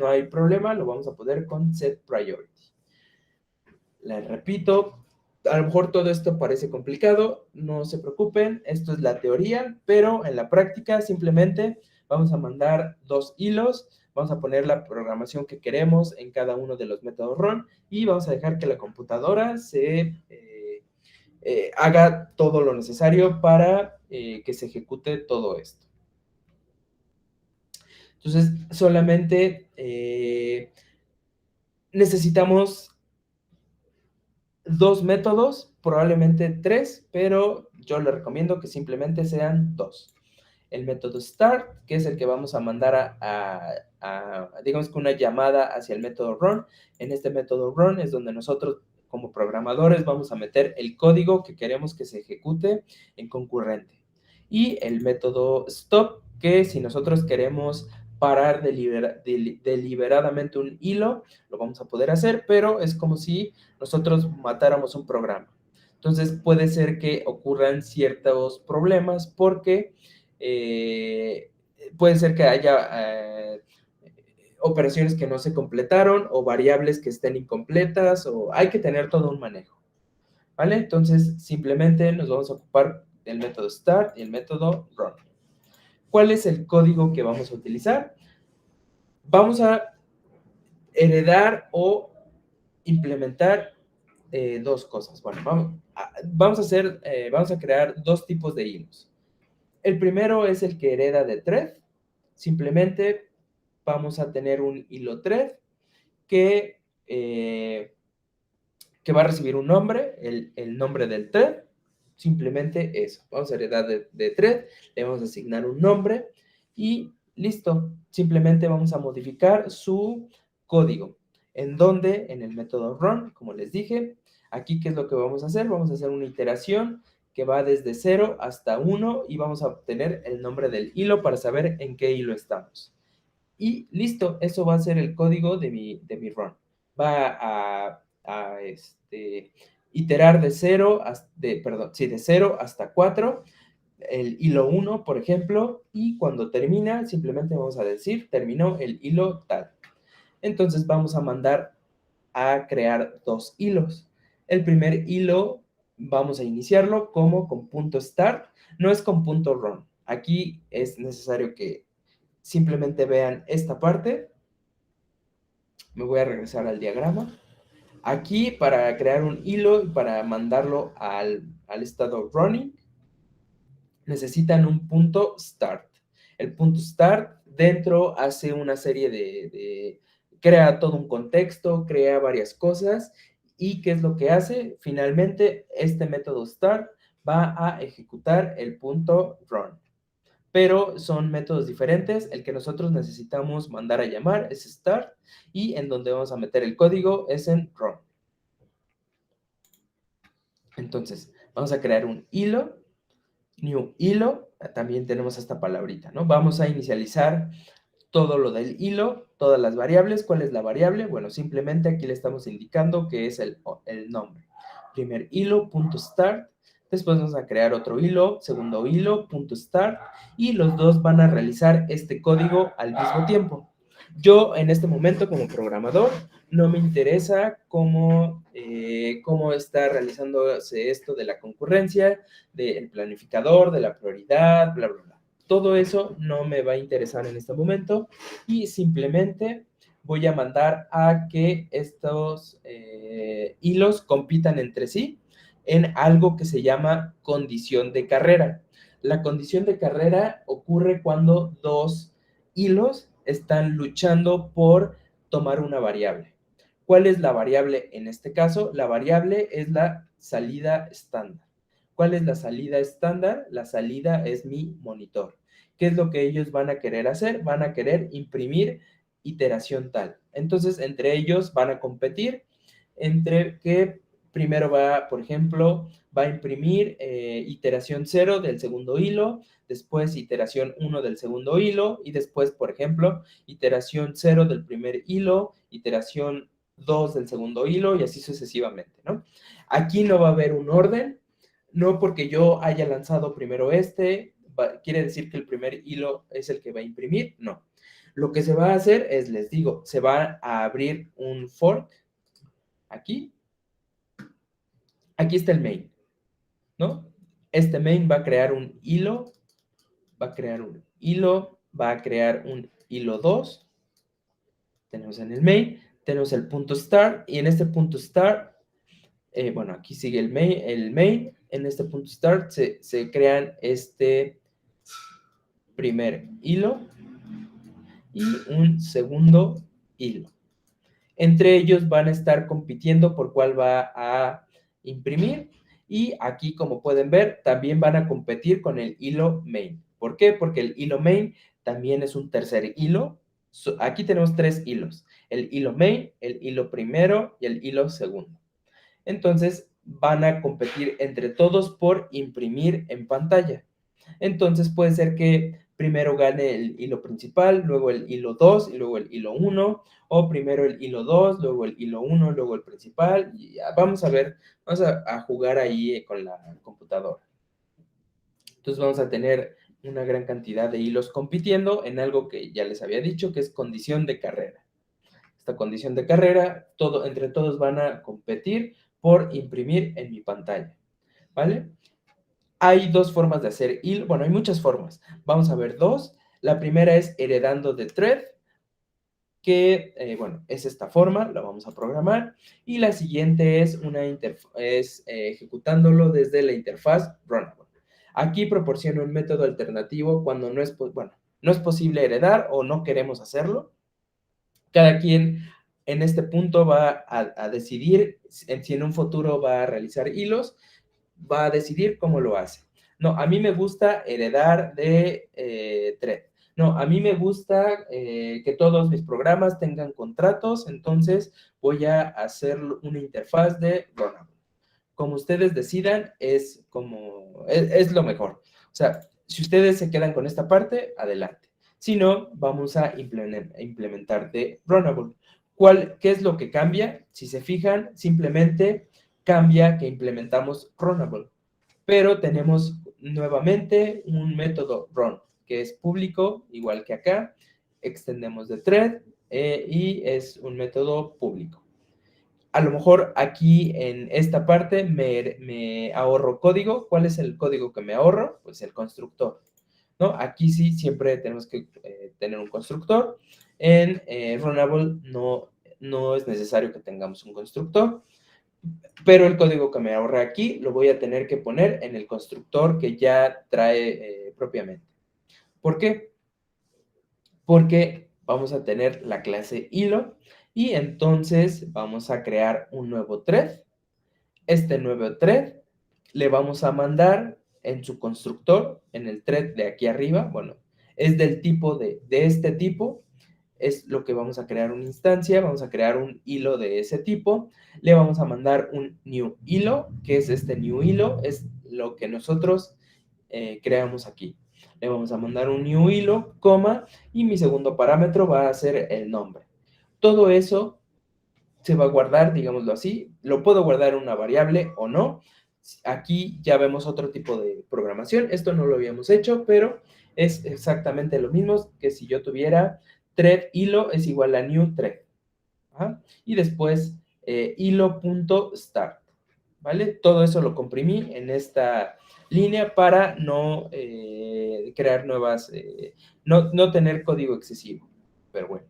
Speaker 1: hay problema, lo vamos a poder con set priority. Les repito, a lo mejor todo esto parece complicado, no se preocupen, esto es la teoría, pero en la práctica simplemente vamos a mandar 2 hilos, vamos a poner la programación que queremos en cada uno de los métodos run y vamos a dejar que la computadora haga todo lo necesario para que se ejecute todo esto. Entonces, solamente necesitamos 2 métodos, probablemente 3, pero yo les recomiendo que simplemente sean 2. El método start, que es el que vamos a mandar digamos que una llamada hacia el método run. En este método run es donde nosotros como programadores vamos a meter el código que queremos que se ejecute en concurrente. Y el método stop, que si nosotros queremos parar deliberadamente un hilo, lo vamos a poder hacer, pero es como si nosotros matáramos un programa. Entonces puede ser que ocurran ciertos problemas porque puede ser que haya operaciones que no se completaron o variables que estén incompletas o hay que tener todo un manejo. ¿Vale? Entonces simplemente nos vamos a ocupar del método start y el método run. ¿Cuál es el código que vamos a utilizar? Vamos a heredar o implementar dos cosas. Bueno, vamos a crear dos tipos de hilos. El primero es el que hereda de thread. Simplemente vamos a tener un hilo thread que, que va a recibir un nombre, el nombre del thread. Simplemente eso. Vamos a heredar de thread, le vamos a asignar un nombre y listo. Simplemente vamos a modificar su código. ¿En dónde? En el método run, como les dije. Aquí, ¿qué es lo que vamos a hacer? Vamos a hacer una iteración que va desde 0 hasta 1 y vamos a obtener el nombre del hilo para saber en qué hilo estamos. Y listo, eso va a ser el código de mi run. Va a iterar de 0 de 0 hasta 4, el hilo 1, por ejemplo, y cuando termina, simplemente vamos a decir, terminó el hilo tal. Entonces vamos a mandar a crear dos hilos. El primer hilo vamos a iniciarlo como con punto start, no es con punto run. Aquí es necesario que simplemente vean esta parte. Me voy a regresar al diagrama. Aquí, para crear un hilo y para mandarlo al estado running, necesitan un punto start. El punto start dentro hace una serie crea todo un contexto, crea varias cosas. ¿Y qué es lo que hace? Finalmente, este método start va a ejecutar el punto run. Pero son métodos diferentes. El que nosotros necesitamos mandar a llamar es start y en donde vamos a meter el código es en run. Entonces, vamos a crear un hilo, new hilo, también tenemos esta palabrita, ¿no? Vamos a inicializar todo lo del hilo, todas las variables. ¿Cuál es la variable? Bueno, simplemente aquí le estamos indicando que es el nombre. Primer hilo, punto start. Después vamos a crear otro hilo, segundo hilo, punto start. Y los dos van a realizar este código al mismo tiempo. Yo en este momento como programador no me interesa cómo está realizándose esto de la concurrencia, del planificador, de la prioridad, bla, bla, bla. Todo eso no me va a interesar en este momento y simplemente voy a mandar a que estos hilos compitan entre sí en algo que se llama condición de carrera. La condición de carrera ocurre cuando dos hilos están luchando por tomar una variable. ¿Cuál es la variable en este caso? La variable es la salida estándar. ¿Cuál es la salida estándar? La salida es mi monitor. ¿Qué es lo que ellos van a querer hacer? Van a querer imprimir iteración tal. Entonces, entre ellos van a competir entre que primero va, por ejemplo, va a imprimir iteración 0 del segundo hilo, después iteración 1 del segundo hilo y después, por ejemplo, iteración 0 del primer hilo, iteración 2 del segundo hilo y así sucesivamente, ¿no? Aquí no va a haber un orden, no porque yo haya lanzado primero quiere decir que el primer hilo es el que va a imprimir, no. Lo que se va a hacer es, les digo, se va a abrir un fork aquí. Aquí está el main, ¿no? Este main va a crear un hilo, va a crear un hilo, va a crear un hilo 2. Tenemos en el main, tenemos el punto start y en este punto start, bueno, aquí sigue el main, en este punto start se crean este primer hilo y un segundo hilo. Entre ellos van a estar compitiendo por cuál va a imprimir y aquí, como pueden ver, también van a competir con el hilo main. ¿Por qué? Porque el hilo main también es un tercer hilo. Aquí tenemos tres hilos, el hilo main, el hilo primero y el hilo segundo. Entonces, van a competir entre todos por imprimir en pantalla. Entonces puede ser que primero gane el hilo principal, luego el hilo 2 y luego el hilo 1, o primero el hilo 2, luego el hilo 1, luego el principal. Y ya, vamos a ver, vamos a jugar ahí con la computadora. Entonces vamos a tener una gran cantidad de hilos compitiendo en algo que ya les había dicho, que es condición de carrera. Esta condición de carrera, entre todos van a competir por imprimir en mi pantalla, ¿vale? Hay dos formas de hacer hilo, bueno, hay muchas formas. Vamos a ver dos. La primera es heredando de thread, que, bueno, es esta forma, la vamos a programar. Y la siguiente es, ejecutándolo desde la interfaz Runnable. Aquí proporciono un método alternativo cuando no es, bueno, no es posible heredar o no queremos hacerlo. Cada quien en este punto va a decidir si en un futuro va a realizar hilos, va a decidir cómo lo hace. No, a mí me gusta heredar de thread. No, a mí me gusta que todos mis programas tengan contratos, entonces voy a hacer una interfaz de Runnable. Como ustedes decidan, es lo mejor. O sea, si ustedes se quedan con esta parte, adelante. Si no, vamos a implementar de Runnable. ¿Qué es lo que cambia? Si se fijan, simplemente cambia que implementamos Runnable. Pero tenemos nuevamente un método run, que es público, igual que acá. Extendemos de thread y es un método público. A lo mejor aquí en esta parte me ahorro código. ¿Cuál es el código que me ahorro? Pues el constructor, ¿no? Aquí sí siempre tenemos que tener un constructor. En Runnable no es necesario que tengamos un constructor, pero el código que me ahorré aquí lo voy a tener que poner en el constructor que ya trae propiamente. ¿Por qué? Porque vamos a tener la clase hilo y entonces vamos a crear un nuevo thread. Este nuevo thread le vamos a mandar en su constructor, en el thread de aquí arriba, bueno, es del tipo de este tipo, es lo que vamos a crear una instancia, vamos a crear un hilo de ese tipo, le vamos a mandar un new hilo, que es este new hilo, es lo que nosotros creamos aquí. Le vamos a mandar un new hilo, coma, y mi segundo parámetro va a ser el nombre. Todo eso se va a guardar, digámoslo así. Lo puedo guardar en una variable o no. Aquí ya vemos otro tipo de programación. Esto no lo habíamos hecho, pero es exactamente lo mismo que si yo tuviera thread hilo es igual a new thread. ¿Ah? Y después hilo.start. ¿Vale? Todo eso lo comprimí en esta línea para no crear nuevas, no tener código excesivo. Pero bueno,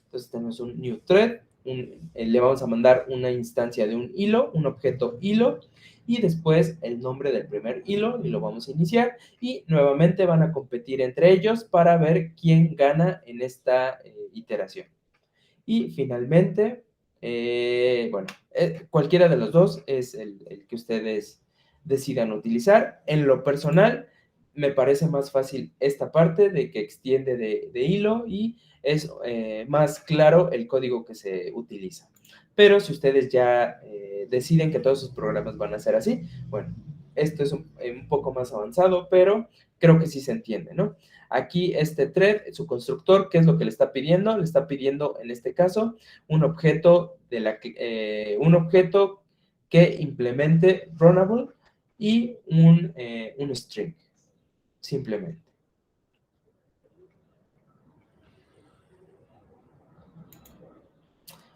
Speaker 1: entonces tenemos un new thread, le vamos a mandar una instancia de un hilo, un objeto hilo, y después el nombre del primer hilo, y lo vamos a iniciar, y nuevamente van a competir entre ellos para ver quién gana en esta iteración. Y finalmente, bueno, cualquiera de los dos es el que ustedes decidan utilizar. En lo personal, me parece más fácil esta parte de que extiende de hilo y es más claro el código que se utiliza. Pero si ustedes ya deciden que todos sus programas van a ser así, bueno, esto es un poco más avanzado, pero creo que sí se entiende, ¿no? Aquí este thread, su constructor, ¿qué es lo que le está pidiendo? Le está pidiendo, en este caso, un objeto, un objeto que implemente Runnable y un string, simplemente.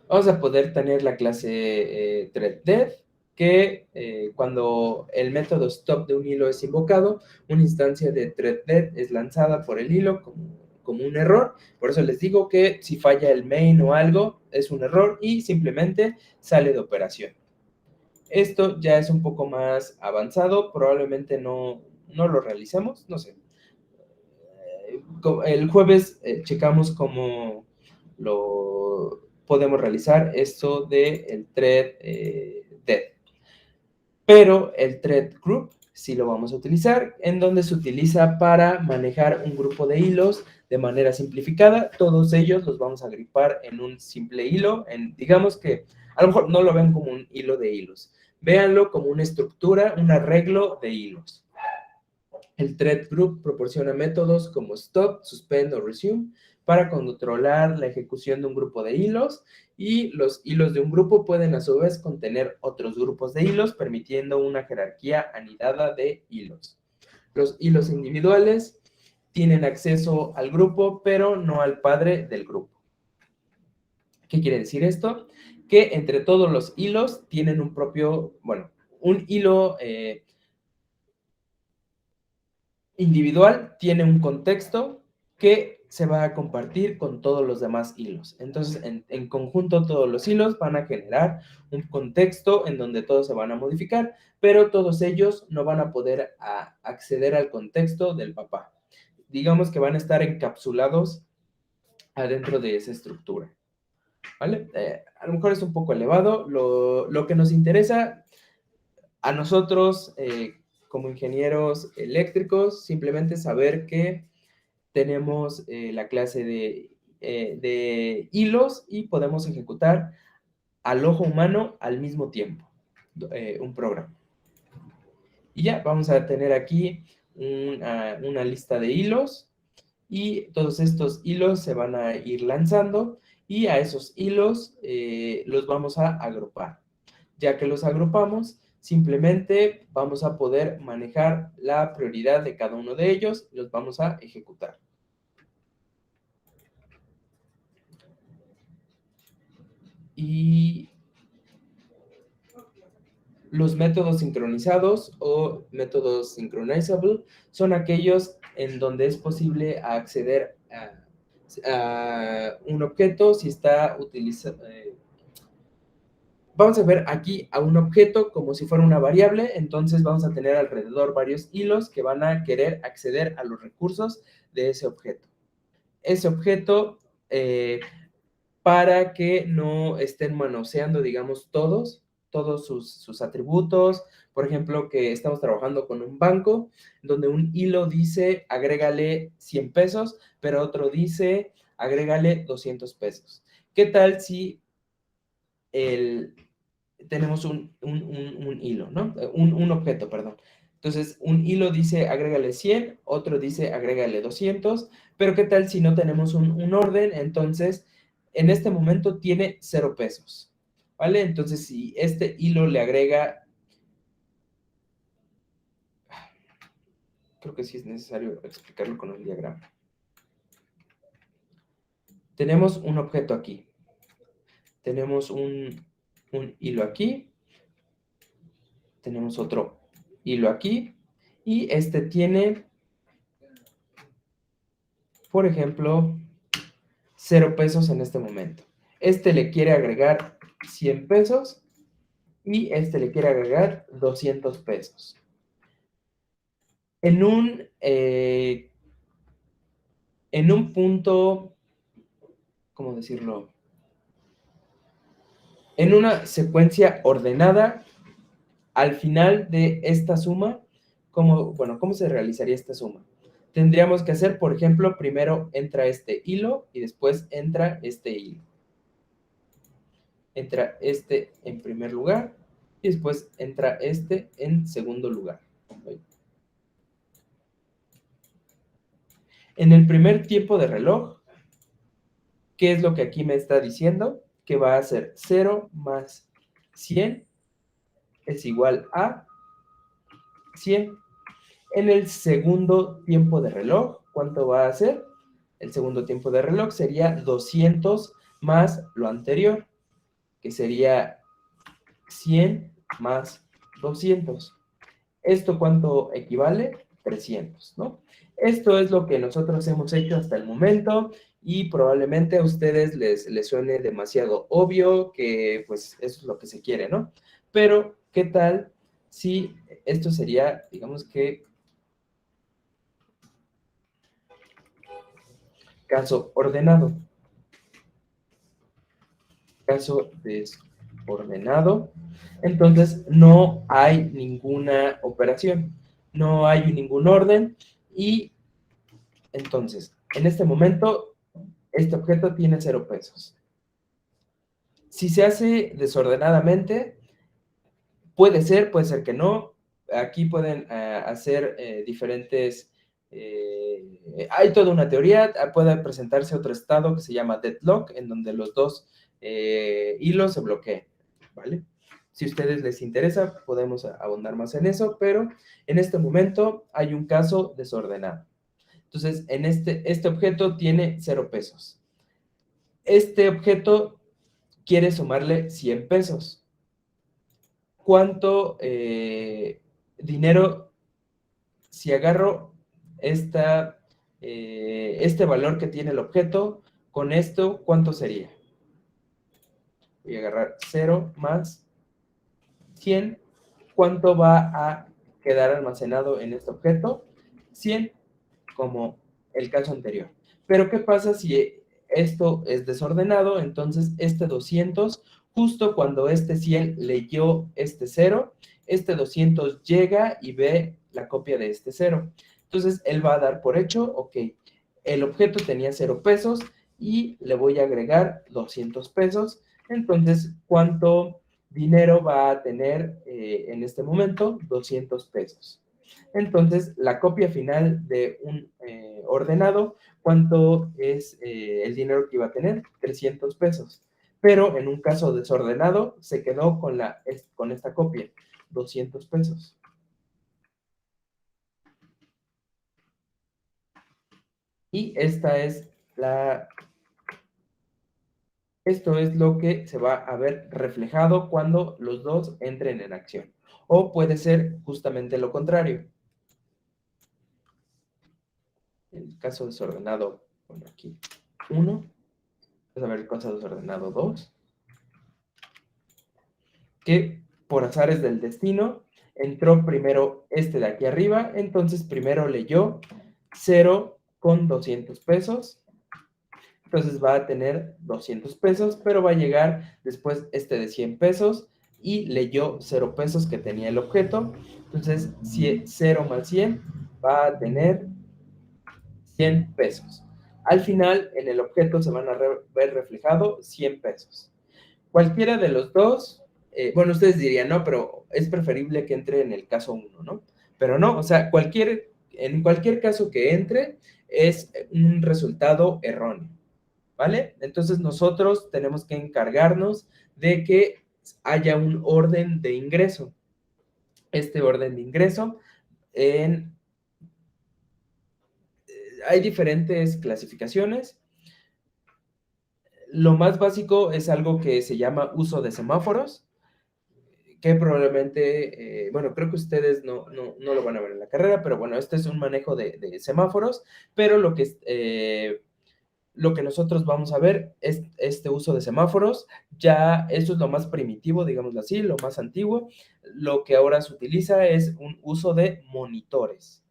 Speaker 1: Vamos a poder tener la clase threadDev, que cuando el método stop de un hilo es invocado, una instancia de threadDev es lanzada por el hilo como un error. Por eso les digo que si falla el main o algo, es un error y simplemente sale de operación. Esto ya es un poco más avanzado, probablemente no lo realicemos, no sé. El jueves checamos cómo lo podemos realizar esto del thread dev. Pero el thread group sí lo vamos a utilizar, en donde se utiliza para manejar un grupo de hilos de manera simplificada. Todos ellos los vamos a agrupar en un simple hilo. Digamos que a lo mejor no lo vean como un hilo de hilos. Véanlo como una estructura, un arreglo de hilos. El thread group proporciona métodos como stop, suspend o resume para controlar la ejecución de un grupo de hilos, y los hilos de un grupo pueden a su vez contener otros grupos de hilos, permitiendo una jerarquía anidada de hilos. Los hilos individuales tienen acceso al grupo, pero no al padre del grupo. ¿Qué quiere decir esto? Que entre todos los hilos tienen un propio, bueno, un hilo individual tiene un contexto que se va a compartir con todos los demás hilos. Entonces, en conjunto, todos los hilos van a generar un contexto en donde todos se van a modificar, pero todos ellos no van a poder acceder al contexto del papá. Digamos que van a estar encapsulados adentro de esa estructura, ¿vale? A lo mejor es un poco elevado. Lo que nos interesa a nosotros, como ingenieros eléctricos, simplemente saber que tenemos la clase de hilos y podemos ejecutar al ojo humano al mismo tiempo un programa. Y ya, vamos a tener aquí una lista de hilos y todos estos hilos se van a ir lanzando y a esos hilos los vamos a agrupar. Ya que los agrupamos, simplemente vamos a poder manejar la prioridad de cada uno de ellos y los vamos a ejecutar. Y los métodos sincronizados o métodos synchronizable son aquellos en donde es posible acceder a un objeto si está utilizando. Vamos a ver aquí a un objeto como si fuera una variable, entonces vamos a tener alrededor varios hilos que van a querer acceder a los recursos de ese objeto. Ese objeto, para que no estén manoseando, digamos, todos sus atributos. Por ejemplo, que estamos trabajando con un banco, donde un hilo dice, agrégale 100 pesos, pero otro dice, agrégale 200 pesos. ¿Qué tal si tenemos un hilo, ¿no? Un objeto, perdón. Entonces, un hilo dice agrégale 100, otro dice agrégale 200, pero ¿qué tal si no tenemos un orden? Entonces, en este momento tiene 0 pesos, ¿vale? Entonces, si este hilo le agrega, creo que sí es necesario explicarlo con un diagrama. Tenemos un objeto aquí, tenemos un hilo aquí, tenemos otro hilo aquí, y este tiene, por ejemplo, 0 pesos en este momento. Este le quiere agregar 100 pesos y este le quiere agregar 200 pesos. En un punto, ¿cómo decirlo? En una secuencia ordenada, al final de esta suma, ¿cómo se realizaría esta suma? Tendríamos que hacer, por ejemplo, primero entra este hilo y después entra este hilo. Entra este en primer lugar y después entra este en segundo lugar. En el primer tiempo de reloj, ¿qué es lo que aquí me está diciendo? Que va a ser 0 más 100 es igual a 100. En el segundo tiempo de reloj, ¿cuánto va a ser? El segundo tiempo de reloj sería 200 más lo anterior, que sería 100 más 200. ¿Esto cuánto equivale? 300, ¿no? Esto es lo que nosotros hemos hecho hasta el momento y probablemente a ustedes les suene demasiado obvio que pues eso es lo que se quiere, ¿no? Pero, ¿qué tal si esto sería, digamos que, caso ordenado? Caso desordenado, entonces no hay ninguna operación, no hay ningún orden y entonces, en este momento, este objeto tiene 0 pesos. Si se hace desordenadamente, puede ser que no. Aquí pueden hacer diferentes... hay toda una teoría, puede presentarse otro estado que se llama deadlock, en donde los dos hilos se bloquean, ¿vale? Si a ustedes les interesa, podemos abundar más en eso, pero en este momento hay un caso desordenado. Entonces, en este objeto tiene 0 pesos. Este objeto quiere sumarle 100 pesos. ¿Cuánto dinero, si agarro este valor que tiene el objeto, con esto, ¿cuánto sería? Voy a agarrar 0 más 100. ¿Cuánto va a quedar almacenado en este objeto? 100, como el caso anterior. Pero ¿qué pasa si esto es desordenado? Entonces este 200, justo cuando este 100 leyó este 0, este 200 llega y ve la copia de este 0. Entonces él va a dar por hecho, ok, el objeto tenía 0 pesos y le voy a agregar 200 pesos. Entonces, ¿cuánto dinero va a tener en este momento? 200 pesos. Entonces, la copia final de un ordenado, ¿cuánto es el dinero que iba a tener? 300 pesos. Pero en un caso desordenado, se quedó con esta copia, 200 pesos. Y esto es lo que se va a ver reflejado cuando los dos entren en acción. O puede ser justamente lo contrario. En el caso desordenado, bueno, aquí 1. Vamos a ver el caso desordenado 2. Que por azares del destino entró primero este de aquí arriba, entonces primero leyó 0 con 200 pesos, entonces va a tener 200 pesos, pero va a llegar después este de 100 pesos y leyó 0 pesos que tenía el objeto, entonces 0 más 100 va a tener 100 pesos. Al final, en el objeto se van a ver reflejado 100 pesos. Cualquiera de los dos, bueno, ustedes dirían, no, pero es preferible que entre en el caso 1, ¿no? Pero no, o sea, en cualquier caso que entre, es un resultado erróneo, ¿vale? Entonces nosotros tenemos que encargarnos de que haya un orden de ingreso. Este orden de ingreso hay diferentes clasificaciones. Lo más básico es algo que se llama uso de semáforos, que probablemente, bueno, creo que ustedes no lo van a ver en la carrera, pero bueno, este es un manejo de semáforos, pero lo que nosotros vamos a ver es este uso de semáforos. Ya eso es lo más primitivo, digámoslo así, lo más antiguo. Lo que ahora se utiliza es un uso de monitores.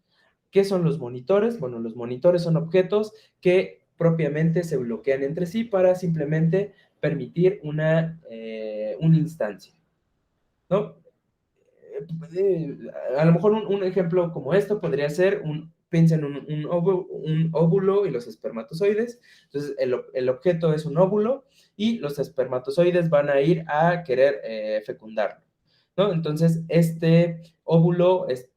Speaker 1: ¿Qué son los monitores? Bueno, los monitores son objetos que propiamente se bloquean entre sí para simplemente permitir una instancia, ¿no? A lo mejor un ejemplo como esto podría ser piensa en un óvulo y los espermatozoides. Entonces, el objeto es un óvulo y los espermatozoides van a ir a querer fecundarlo, ¿no? Entonces, este óvulo es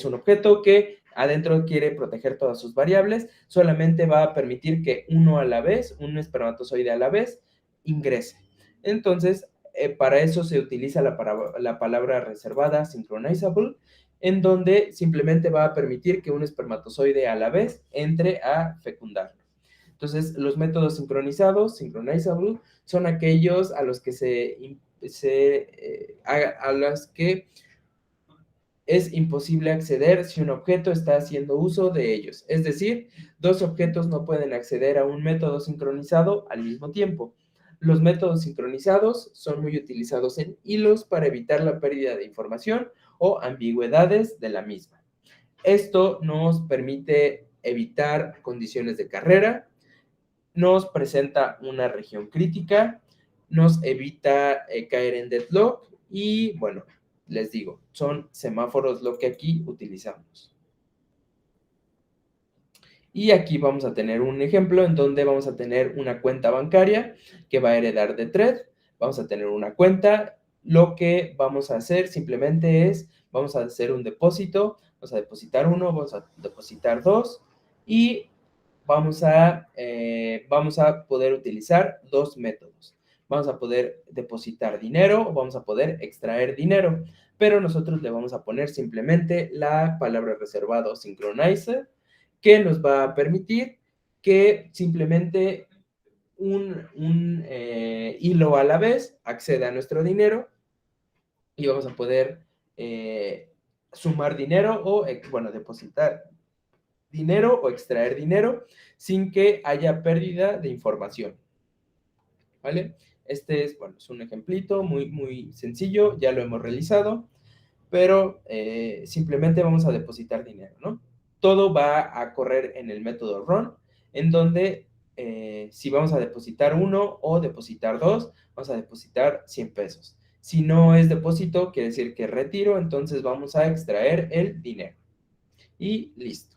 Speaker 1: un objeto que adentro quiere proteger todas sus variables, solamente va a permitir que uno a la vez, un espermatozoide a la vez, ingrese. Entonces, para eso se utiliza la palabra reservada, synchronizable, en donde simplemente va a permitir que un espermatozoide a la vez entre a fecundarlo. Entonces, los métodos sincronizados, synchronizable, son aquellos a los que a los que es imposible acceder si un objeto está haciendo uso de ellos. Es decir, dos objetos no pueden acceder a un método sincronizado al mismo tiempo. Los métodos sincronizados son muy utilizados en hilos para evitar la pérdida de información o ambigüedades de la misma. Esto nos permite evitar condiciones de carrera, nos presenta una región crítica, nos evita caer en deadlock y, bueno, les digo, son semáforos lo que aquí utilizamos. Y aquí vamos a tener un ejemplo en donde vamos a tener una cuenta bancaria que va a heredar de Thread. Vamos a tener una cuenta. Lo que vamos a hacer simplemente es, vamos a hacer un depósito. Vamos a depositar 1, vamos a depositar 2 y vamos a poder utilizar dos métodos. Vamos a poder depositar dinero o vamos a poder extraer dinero, pero nosotros le vamos a poner simplemente la palabra reservado synchronizer, que nos va a permitir que simplemente un hilo a la vez acceda a nuestro dinero y vamos a poder sumar dinero o, bueno, depositar dinero o extraer dinero sin que haya pérdida de información, ¿vale? Este es, bueno, es un ejemplito muy, muy sencillo, ya lo hemos realizado, pero simplemente vamos a depositar dinero, ¿no? Todo va a correr en el método run, en donde si vamos a depositar 1 o depositar 2, vamos a depositar 100 pesos. Si no es depósito, quiere decir que retiro, entonces vamos a extraer el dinero. Y listo.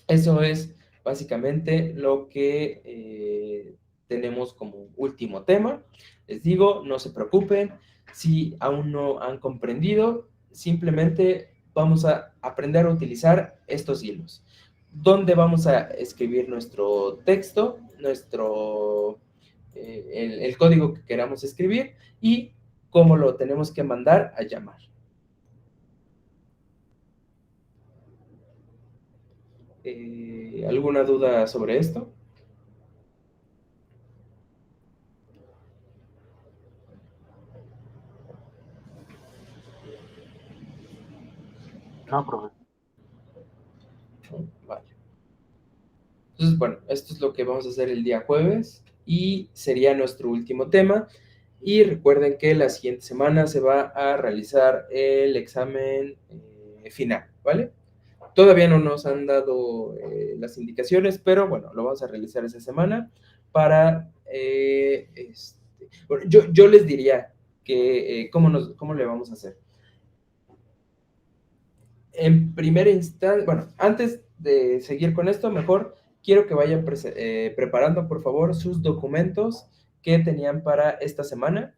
Speaker 1: Eso es básicamente lo que tenemos como último tema. Les digo, no se preocupen, si aún no han comprendido, simplemente vamos a aprender a utilizar estos hilos. ¿Dónde vamos a escribir nuestro texto, el código que queramos escribir y cómo lo tenemos que mandar a llamar? ¿Alguna duda sobre esto?
Speaker 2: No, profe.
Speaker 1: ¿No? Vale. Entonces, bueno, esto es lo que vamos a hacer el día jueves y sería nuestro último tema. Y recuerden que la siguiente semana se va a realizar el examen final, ¿vale? Todavía no nos han dado las indicaciones, pero bueno, lo vamos a realizar esa semana para... bueno, yo les diría que cómo le vamos a hacer. En primera instancia, bueno, antes de seguir con esto, mejor quiero que vayan preparando, por favor, sus documentos que tenían para esta semana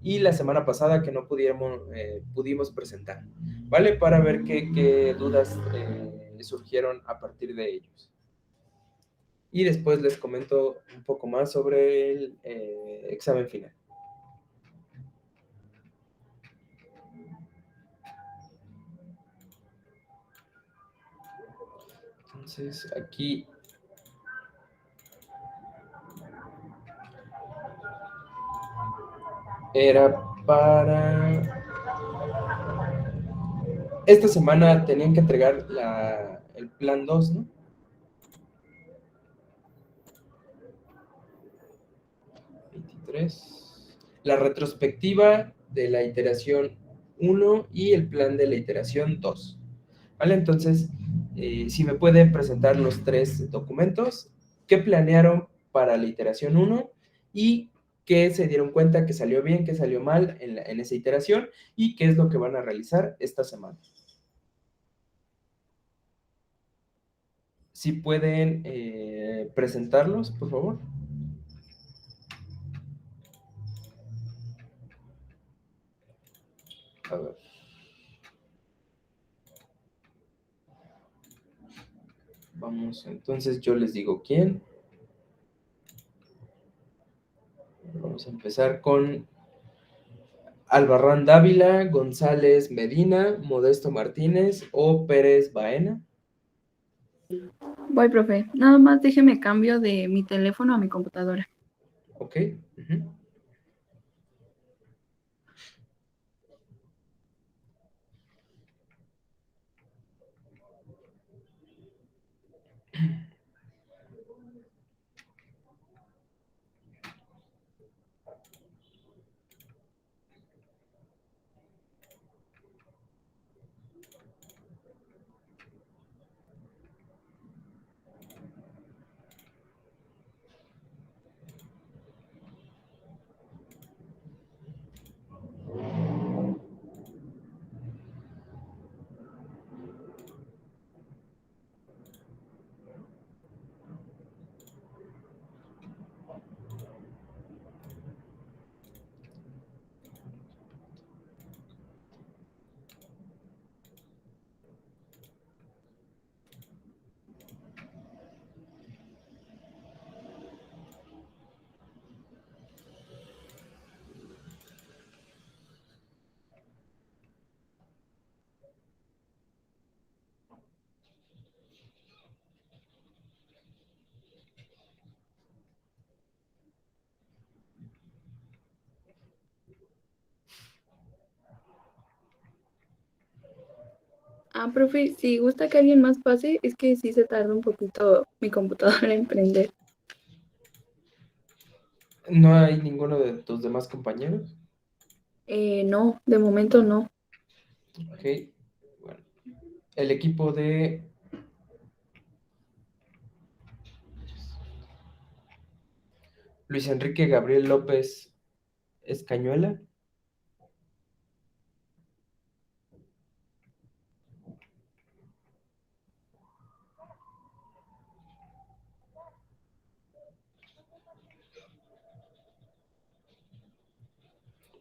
Speaker 1: y la semana pasada que no pudimos presentar, ¿vale? Para ver qué dudas surgieron a partir de ellos. Y después les comento un poco más sobre el examen final. Entonces, aquí era para... Esta semana tenían que entregar el plan 2, ¿no? 23. La retrospectiva de la iteración 1 y el plan de la iteración 2. ¿Vale? Entonces, si me pueden presentar los 3 documentos, ¿qué planearon para la iteración 1 y qué se dieron cuenta que salió bien, qué salió mal en esa iteración y qué es lo que van a realizar esta semana? Si pueden presentarlos, por favor. A ver. Vamos, entonces yo les digo quién. Vamos a empezar con Albarrán Dávila, González Medina, Modesto Martínez o Pérez Baena.
Speaker 3: Voy, profe. Nada más déjeme cambio de mi teléfono a mi computadora.
Speaker 1: Ok. Uh-huh.
Speaker 3: Profe, si gusta que alguien más pase, es que sí se tarda un poquito mi computadora en prender.
Speaker 1: ¿No hay ninguno de tus demás compañeros?
Speaker 3: No, de momento no.
Speaker 1: Ok, bueno. El equipo de Luis Enrique Gabriel López Escañuela.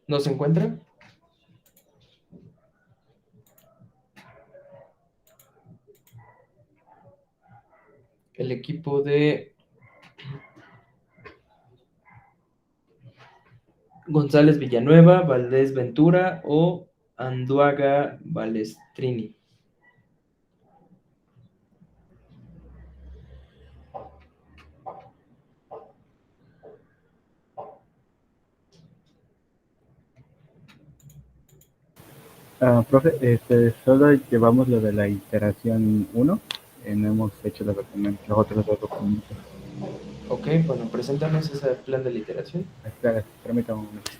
Speaker 1: ¿No se encuentra? El equipo de González Villanueva, Valdés Ventura o Anduaga Balestrini.
Speaker 2: Profe, solo llevamos lo de la iteración 1, no hemos hecho los otros dos documentos.
Speaker 1: Ok, bueno, preséntanos ese plan de literación.
Speaker 2: Espera, permítame un momento.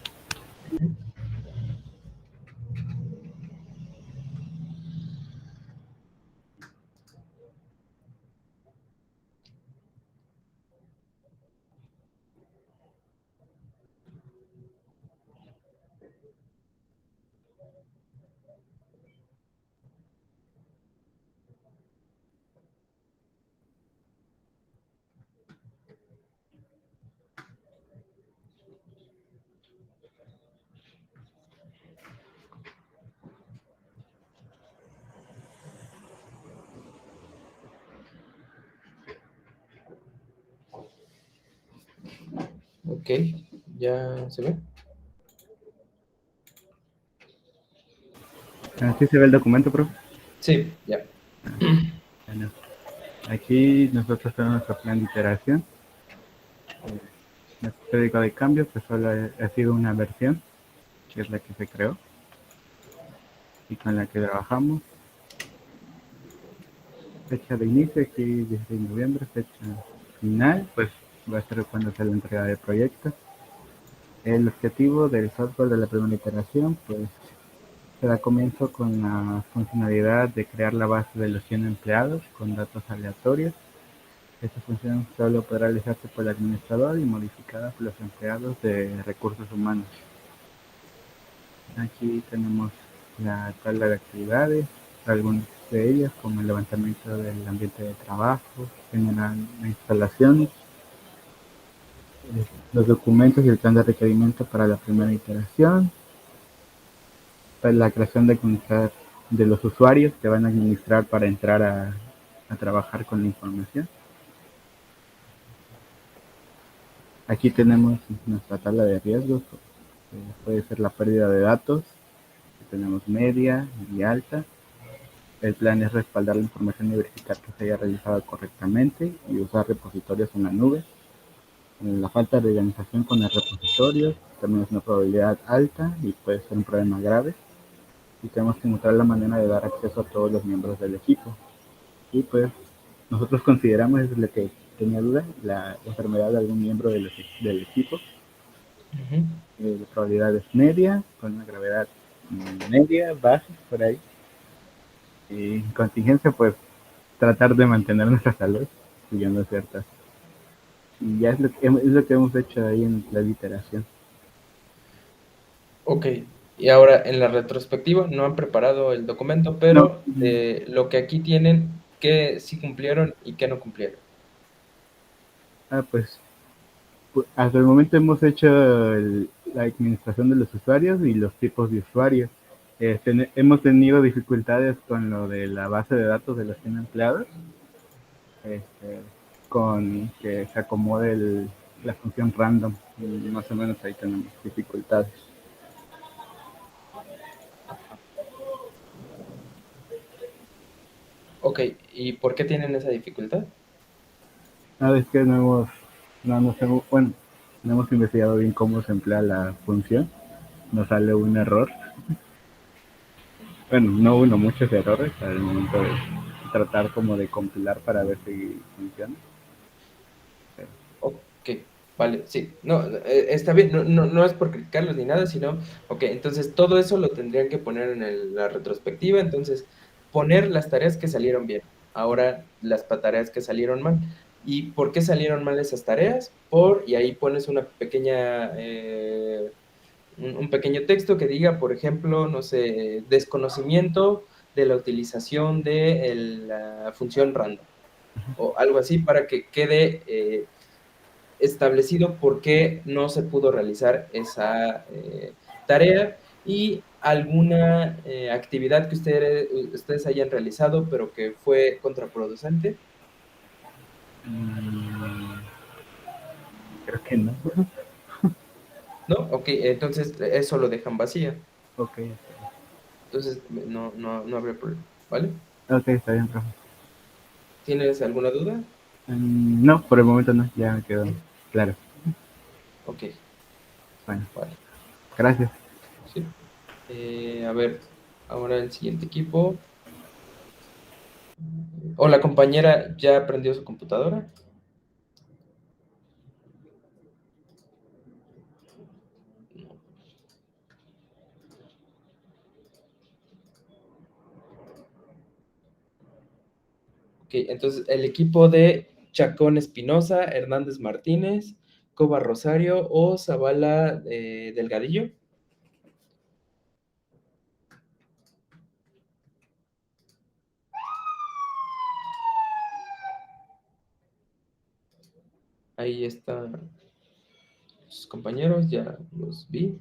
Speaker 1: Ok, ¿ya se ve?
Speaker 2: ¿Sí se ve el documento, profe?
Speaker 1: Sí, ya.
Speaker 2: Bueno, aquí nosotros tenemos nuestro plan de iteración. Nuestro periódico de cambio, pues solo ha sido una versión, que es la que se creó y con la que trabajamos. Fecha de inicio, aquí 16 de noviembre, fecha final, pues va a ser cuando sea la entrega del proyecto. El objetivo del software de la primera iteración, pues se da comienzo con la funcionalidad de crear la base de los 100 empleados con datos aleatorios. Esta función solo podrá realizarse por el administrador y modificada por los empleados de recursos humanos. Aquí tenemos la tabla de actividades, algunas de ellas como el levantamiento del ambiente de trabajo, generar la instalación, los documentos y el plan de requerimiento para la primera iteración, para la creación de los usuarios que van a administrar para entrar a trabajar con la información. Aquí tenemos nuestra tabla de riesgos, puede ser la pérdida de datos, tenemos media y alta. El plan es respaldar la información y verificar que se haya realizado correctamente y usar repositorios en la nube. La falta de organización con el repositorio también es una probabilidad alta y puede ser un problema grave. Y tenemos que encontrar la manera de dar acceso a todos los miembros del equipo. Y pues nosotros consideramos, es lo que tenía duda, la enfermedad de algún miembro del equipo. La probabilidad es media, con una gravedad media, baja, por ahí. Y en contingencia, pues tratar de mantener nuestra salud, siguiendo ciertas. Y ya es lo que hemos hecho ahí en la literación.
Speaker 1: Ok, y ahora en la retrospectiva no han preparado el documento,
Speaker 2: No,
Speaker 1: pero lo que aquí tienen, ¿qué sí cumplieron y qué no cumplieron?
Speaker 2: pues hasta el momento hemos hecho la administración de los usuarios y los tipos de usuarios. Hemos tenido dificultades con lo de la base de datos de los 100 empleados, este, con que se acomode la función random, y más o menos ahí tenemos dificultades.
Speaker 1: Ok, ¿y por qué tienen esa dificultad?
Speaker 2: Es que bueno, no hemos investigado bien cómo se emplea la función, nos sale un error. Bueno, no hubo muchos errores al momento de tratar como de compilar para ver si funciona. Pero,
Speaker 1: Ok, vale, sí. No, está bien, no es por criticarlos ni nada, sino, ok, entonces todo eso lo tendrían que poner en la retrospectiva, entonces poner las tareas que salieron bien, ahora las tareas que salieron mal. ¿Y por qué salieron mal esas tareas? Y ahí pones una pequeña, un pequeño texto que diga, por ejemplo, no sé, desconocimiento de la utilización de la función random o algo así para que quede establecido por qué no se pudo realizar esa tarea y alguna actividad que ustedes hayan realizado pero que fue contraproducente.
Speaker 2: mm, creo que no.
Speaker 1: ¿No? Ok, entonces eso lo dejan vacía.
Speaker 2: Ok,
Speaker 1: Entonces no habría problema, ¿vale?
Speaker 2: ok, está bien, profe.
Speaker 1: ¿Tienes alguna duda?
Speaker 2: No, por el momento no, ya me quedó
Speaker 1: ¿No?
Speaker 2: claro.
Speaker 1: Ok,
Speaker 2: Bueno,
Speaker 1: vale.
Speaker 2: gracias.
Speaker 1: Sí. A ver, ahora el siguiente equipo. ¿O la compañera ya aprendió su computadora? Ok, entonces el equipo de Chacón Espinosa, Hernández Martínez, Coba Rosario o Zavala Delgadillo. Ahí están sus compañeros, ya los vi.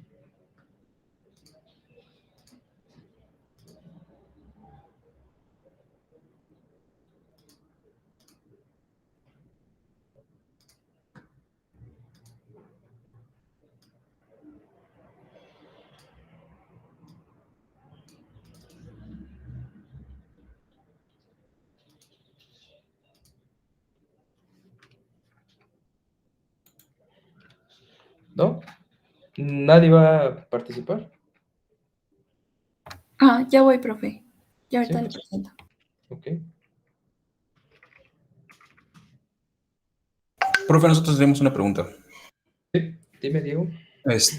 Speaker 1: ¿No? ¿Nadie va a participar?
Speaker 3: Ah, ya voy, profe. Ya ahorita
Speaker 1: Sí,
Speaker 3: le presento.
Speaker 1: ok.
Speaker 4: Profe, nosotros tenemos una pregunta.
Speaker 1: Sí, dime, Diego.
Speaker 4: Pues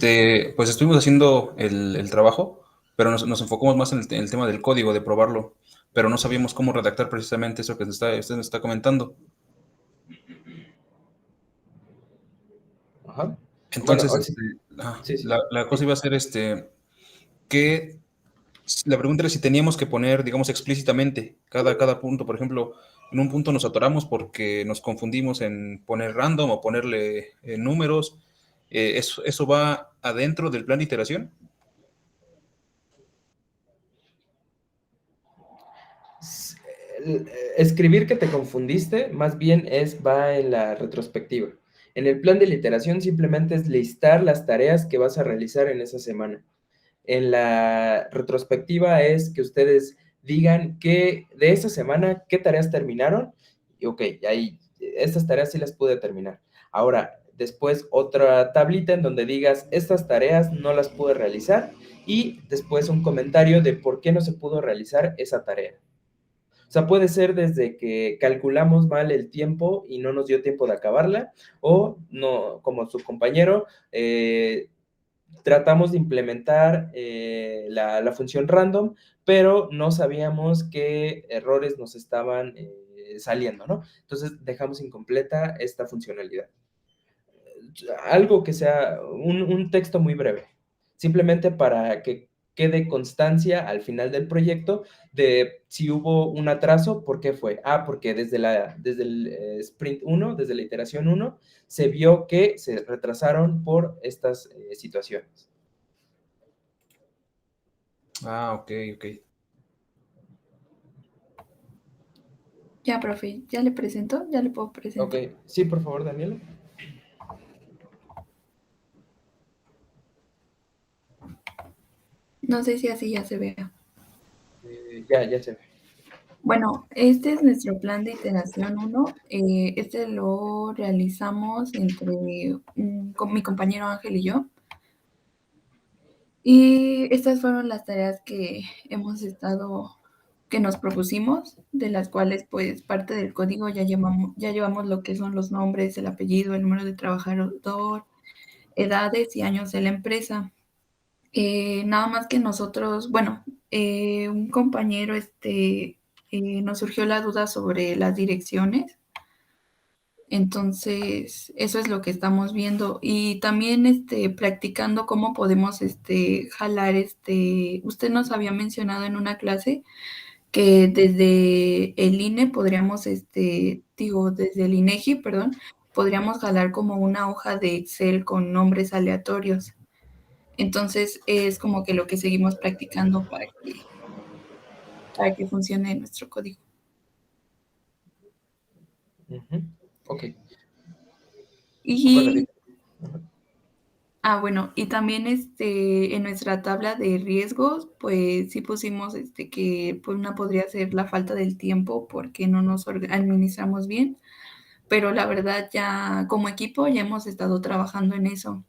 Speaker 4: estuvimos haciendo el trabajo, pero nos enfocamos más en el tema del código, de probarlo, pero no sabíamos cómo redactar precisamente eso que usted nos está comentando.
Speaker 1: Ajá. Bueno,
Speaker 4: Entonces,
Speaker 1: sí, sí, sí.
Speaker 4: la cosa
Speaker 1: Sí.
Speaker 4: iba a ser que la pregunta era si teníamos que poner, digamos, explícitamente cada punto. Por ejemplo, en un punto nos atoramos porque nos confundimos en poner random o ponerle números. ¿Eso va adentro del plan de iteración?
Speaker 1: Escribir que te confundiste, más bien va en la retrospectiva. En el plan de literación simplemente es listar las tareas que vas a realizar en esa semana. En la retrospectiva es que ustedes digan que de esa semana, qué tareas terminaron. Y ok, ahí, estas tareas sí las pude terminar. Ahora, después otra tablita en donde digas, estas tareas no las pude realizar. Y después un comentario de por qué no se pudo realizar esa tarea. O sea, puede ser desde que calculamos mal el tiempo y no nos dio tiempo de acabarla, o no, como su compañero, tratamos de implementar la función random, pero no sabíamos qué errores nos estaban saliendo, ¿no? Entonces dejamos incompleta esta funcionalidad. Algo que sea un texto muy breve, simplemente para que quede constancia al final del proyecto de si hubo un atraso, ¿por qué fue? Ah, porque desde el sprint 1, desde la iteración 1, se vio que se retrasaron por estas situaciones.
Speaker 4: Ah, ok, ok.
Speaker 3: Ya, profe, ya le presento, ya le puedo
Speaker 1: Ok,
Speaker 3: presentar.
Speaker 1: sí, por favor, Daniela.
Speaker 3: No sé si así ya se vea.
Speaker 1: Ya se ve.
Speaker 3: Bueno, este es nuestro plan de iteración 1. Este lo realizamos con mi compañero Ángel y yo. Y estas fueron las tareas que que nos propusimos, de las cuales pues parte del código ya llevamos lo que son los nombres, el apellido, el número de trabajador, edades y años de la empresa. Nada más que nosotros, bueno, un compañero nos surgió la duda sobre las direcciones. Entonces, eso es lo que estamos viendo. Y también practicando cómo podemos jalar usted nos había mencionado en una clase que desde el INE podríamos, desde el INEGI, perdón, podríamos jalar como una hoja de Excel con nombres aleatorios. Entonces, es como que lo que seguimos practicando para que funcione nuestro código.
Speaker 1: Ujú. Ok.
Speaker 3: Y,
Speaker 1: Ujú.
Speaker 3: bueno, y también en nuestra tabla de riesgos, pues sí pusimos que pues una podría ser la falta del tiempo porque no nos administramos bien, pero la verdad ya como equipo ya hemos estado trabajando en eso.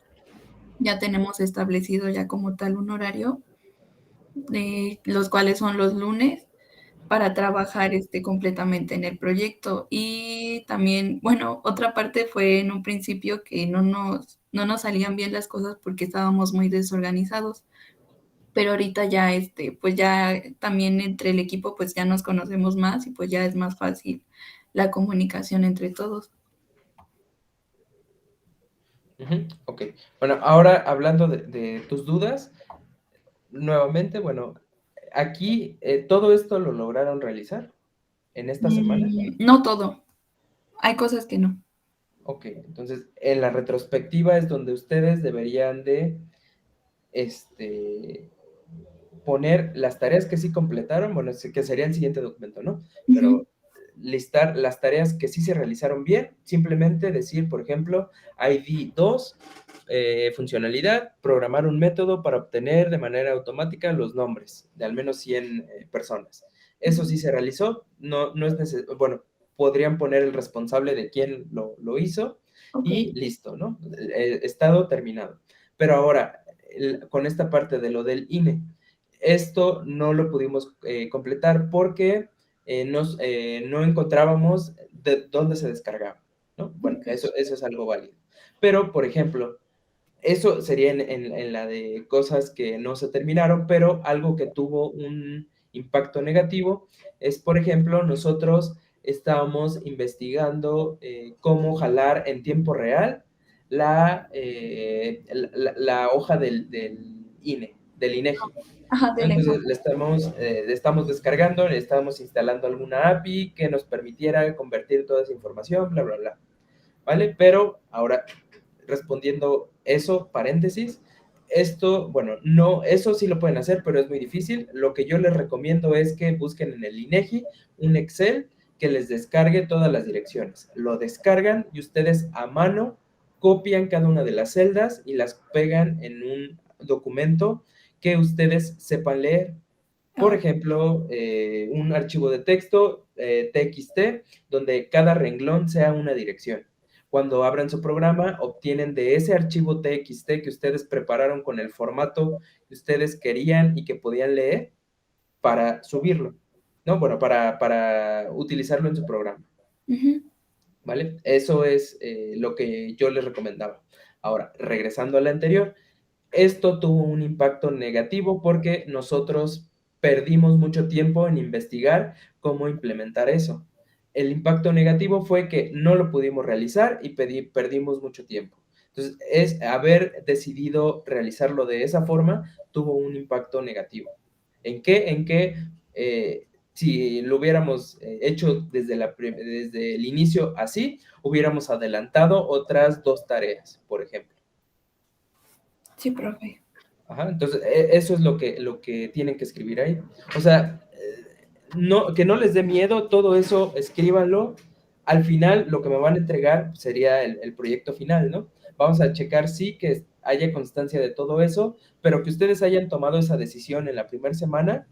Speaker 3: Ya tenemos establecido ya como tal un horario, los cuales son los lunes, para trabajar completamente en el proyecto. Y también, bueno, otra parte fue en un principio que no nos salían bien las cosas porque estábamos muy desorganizados, pero ahorita ya, pues ya también entre el equipo, pues ya nos conocemos más y pues ya es más fácil la comunicación entre todos.
Speaker 1: Ujú. Ok. Bueno, ahora hablando de tus dudas, nuevamente, bueno, aquí todo esto lo lograron realizar en esta semana.
Speaker 3: No todo, hay cosas que no.
Speaker 1: Ok, entonces en la retrospectiva es donde ustedes deberían de este, poner las tareas que sí completaron, bueno, que sería el siguiente documento, ¿no?
Speaker 3: Ujú.
Speaker 1: Pero listar las tareas que sí se realizaron bien, simplemente decir, por ejemplo, ID 2, funcionalidad, programar un método para obtener de manera automática los nombres de al menos 100 personas. Eso sí se realizó, no es necesario, bueno, podrían poner el responsable de quién lo hizo
Speaker 3: Ok.
Speaker 1: y listo, ¿no? Estado terminado. Pero ahora, con esta parte de lo del INE, esto no lo pudimos completar porque no encontrábamos de dónde se descargaba, ¿no? Bueno,
Speaker 3: Ok.
Speaker 1: eso es algo válido. Pero, por ejemplo, eso sería en la de cosas que no se terminaron, pero algo que tuvo un impacto negativo es, por ejemplo, nosotros estábamos investigando cómo jalar en tiempo real la hoja del INE, del INEGI.
Speaker 3: Ajá,
Speaker 1: ¿No?
Speaker 3: de la
Speaker 1: Entonces
Speaker 3: información.
Speaker 1: le estamos descargando, le estamos instalando alguna API que nos permitiera convertir toda esa información, bla, bla, bla. ¿Vale? Pero ahora, respondiendo eso, paréntesis, esto, bueno, no, eso sí lo pueden hacer, pero es muy difícil. Lo que yo les recomiendo es que busquen en el INEGI un Excel que les descargue todas las direcciones. Lo descargan y ustedes a mano copian cada una de las celdas y las pegan en un documento que ustedes sepan leer. Por
Speaker 3: Ah,
Speaker 1: ejemplo, un archivo de texto TXT donde cada renglón sea una dirección. Cuando abran su programa, obtienen de ese archivo TXT que ustedes prepararon con el formato que ustedes querían y que podían leer para subirlo, ¿no? Bueno, para utilizarlo en su programa,
Speaker 3: ujú.
Speaker 1: ¿vale? Eso es lo que yo les recomendaba. Ahora, regresando a la anterior, esto tuvo un impacto negativo porque nosotros perdimos mucho tiempo en investigar cómo implementar eso. El impacto negativo fue que no lo pudimos realizar y perdimos mucho tiempo. Entonces, haber decidido realizarlo de esa forma tuvo un impacto negativo. ¿En qué? En que si lo hubiéramos hecho desde el inicio así, hubiéramos adelantado otras 2 tareas, por ejemplo.
Speaker 3: Sí, profe.
Speaker 1: Ajá, entonces eso es lo que tienen que escribir ahí. O sea, no, que no les dé miedo, todo eso escríbanlo. Al final lo que me van a entregar sería el proyecto final, ¿no? Vamos a checar sí que haya constancia de todo eso, pero que ustedes hayan tomado esa decisión en la primera semana,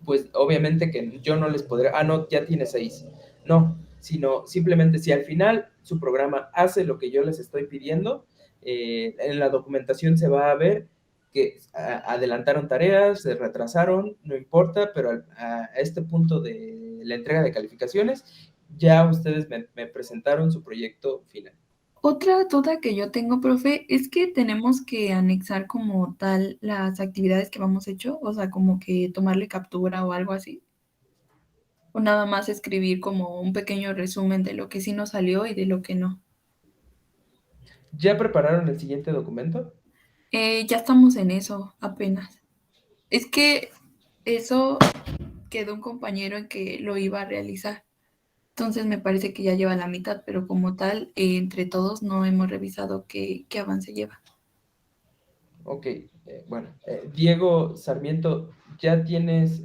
Speaker 1: pues obviamente que yo no les podré, no, ya tiene 6. No, sino simplemente si al final su programa hace lo que yo les estoy pidiendo, en la documentación se va a ver que adelantaron tareas, se retrasaron, no importa, pero a este punto de la entrega de calificaciones, ya ustedes me presentaron su proyecto final.
Speaker 3: Otra duda que yo tengo, profe, es que tenemos que anexar como tal las actividades que hemos hecho, o sea, como que tomarle captura o algo así. O nada más escribir como un pequeño resumen de lo que sí nos salió y de lo que no.
Speaker 1: ¿Ya prepararon el siguiente documento?
Speaker 3: Ya estamos en eso, apenas. Es que eso quedó un compañero en que lo iba a realizar. Entonces me parece que ya lleva la mitad, pero como tal, entre todos no hemos revisado qué avance lleva.
Speaker 1: Ok, bueno, Diego Sarmiento, ¿ya tienen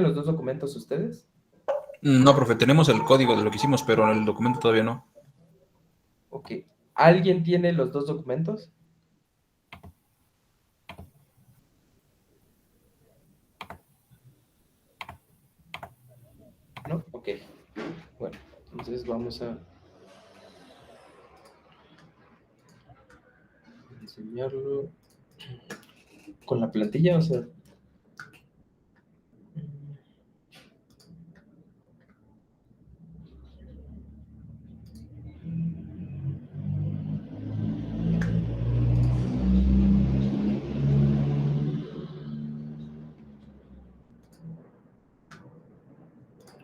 Speaker 1: los dos documentos ustedes?
Speaker 4: No, profe, tenemos el código de lo que hicimos, pero el documento todavía no.
Speaker 1: Ok, ¿alguien tiene los dos documentos? ¿No? Ok, bueno, entonces vamos a enseñarlo con la plantilla, o sea...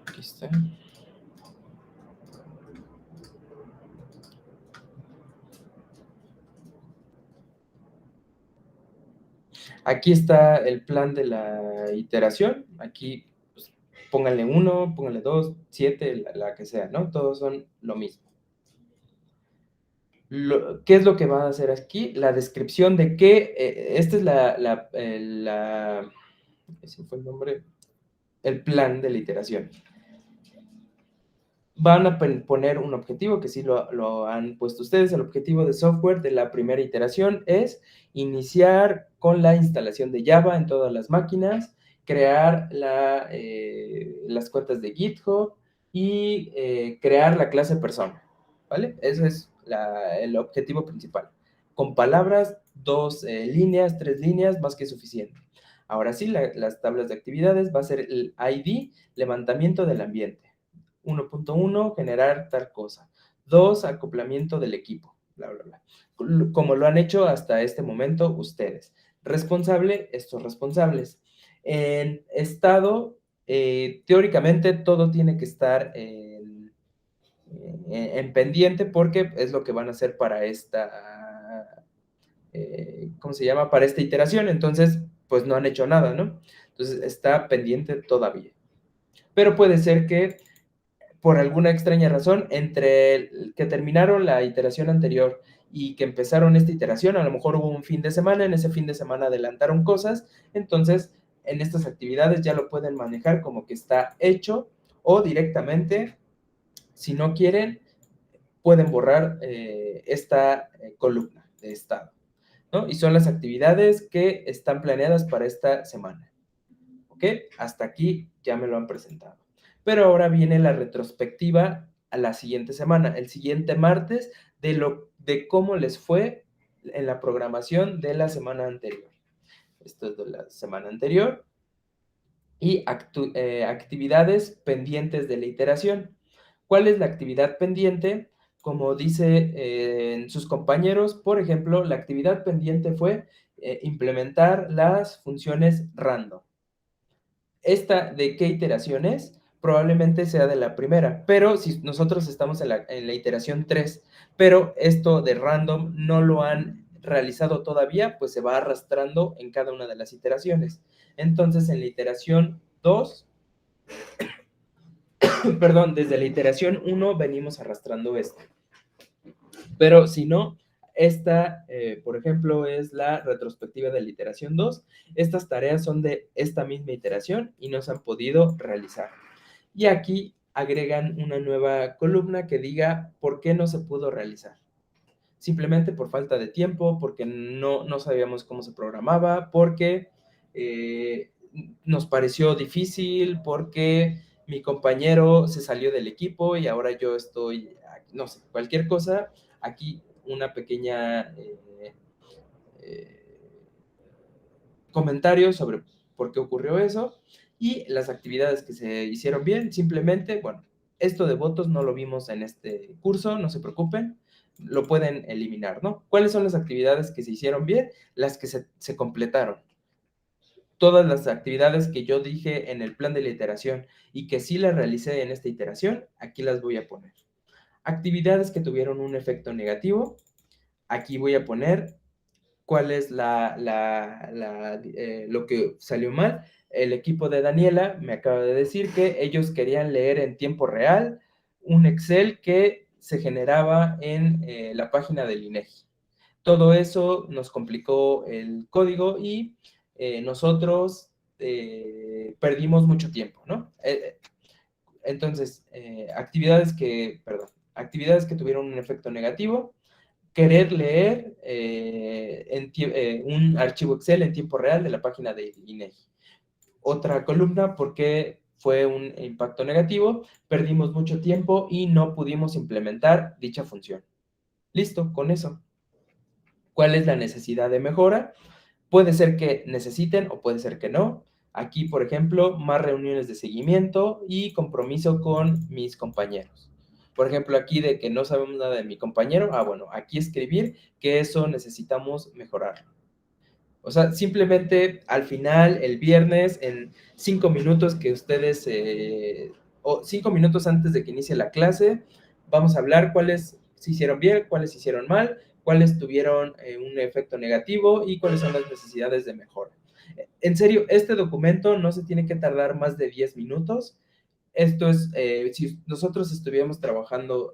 Speaker 1: Aquí está. Aquí está el plan de la iteración. Aquí pues, pónganle 1, pónganle 2, 7, la que sea, ¿no? Todos son lo mismo. ¿Qué es lo que va a hacer aquí? La descripción de qué, esta es ese fue el nombre, el plan de la iteración. Van a poner un objetivo, que sí lo han puesto ustedes. El objetivo de software de la primera iteración es iniciar con la instalación de Java en todas las máquinas, crear las cuentas de GitHub y crear la clase persona, ¿vale? Ese es el objetivo principal. Con palabras, 2 líneas, 3 líneas, más que suficiente. Ahora sí, las tablas de actividades va a ser el ID, levantamiento del ambiente. 1.1, generar tal cosa. 2, acoplamiento del equipo, bla, bla, bla. Como lo han hecho hasta este momento ustedes. Responsable, estos responsables. En estado, teóricamente todo tiene que estar en pendiente porque es lo que van a hacer para esta, ¿cómo se llama? Para esta iteración. Entonces, pues no han hecho nada, ¿no? Entonces está pendiente todavía. Pero puede ser que por alguna extraña razón, entre que terminaron la iteración anterior y que empezaron esta iteración, a lo mejor hubo un fin de semana, en ese fin de semana adelantaron cosas, entonces en estas actividades ya lo pueden manejar como que está hecho o directamente, si no quieren, pueden borrar esta columna de estado, ¿no? Y son las actividades que están planeadas para esta semana. ¿Ok? Hasta aquí ya me lo han presentado. Pero ahora viene la retrospectiva a la siguiente semana, el siguiente martes, de cómo les fue en la programación de la semana anterior. Esto es de la semana anterior. Y actividades pendientes de la iteración. ¿Cuál es la actividad pendiente? Como dice sus compañeros, por ejemplo, la actividad pendiente fue implementar las funciones random. Esta de qué iteración es, probablemente sea de la primera, pero si nosotros estamos en la iteración 3, pero esto de random no lo han realizado todavía, pues se va arrastrando en cada una de las iteraciones. Entonces, en la iteración 2, perdón, desde la iteración 1 venimos arrastrando esto. Pero si no, esta, por ejemplo, es la retrospectiva de la iteración 2. Estas tareas son de esta misma iteración y no se han podido realizar. Y aquí agregan una nueva columna que diga por qué no se pudo realizar. Simplemente por falta de tiempo, porque no sabíamos cómo se programaba, porque nos pareció difícil, porque mi compañero se salió del equipo y ahora yo estoy, no sé, cualquier cosa. Aquí una pequeña comentarios sobre por qué ocurrió eso y las actividades que se hicieron bien. Simplemente, bueno, esto de votos no lo vimos en este curso, no se preocupen, lo pueden eliminar, ¿no? ¿Cuáles son las actividades que se hicieron bien? Las que se completaron. Todas las actividades que yo dije en el plan de la iteración y que sí las realicé en esta iteración, aquí las voy a poner. Actividades que tuvieron un efecto negativo, aquí voy a poner cuál es lo que salió mal. El equipo de Daniela me acaba de decir que ellos querían leer en tiempo real un Excel que se generaba en la página del INEGI. Todo eso nos complicó el código y nosotros perdimos mucho tiempo, ¿no? Entonces, actividades que tuvieron un efecto negativo, querer leer un archivo Excel en tiempo real de la página de INEGI. Otra columna, porque fue un impacto negativo, perdimos mucho tiempo y no pudimos implementar dicha función. Listo, con eso. ¿Cuál es la necesidad de mejora? Puede ser que necesiten o puede ser que no. Aquí, por ejemplo, más reuniones de seguimiento y compromiso con mis compañeros. Por ejemplo, aquí de que no sabemos nada de mi compañero, bueno, aquí escribir que eso necesitamos mejorarlo. O sea, simplemente al final, el viernes, en 5 minutos que ustedes, o 5 minutos antes de que inicie la clase, vamos a hablar cuáles se hicieron bien, cuáles se hicieron mal, cuáles tuvieron un efecto negativo y cuáles son las necesidades de mejora. En serio, este documento no se tiene que tardar más de 10 minutos. Esto es, si nosotros estuviéramos trabajando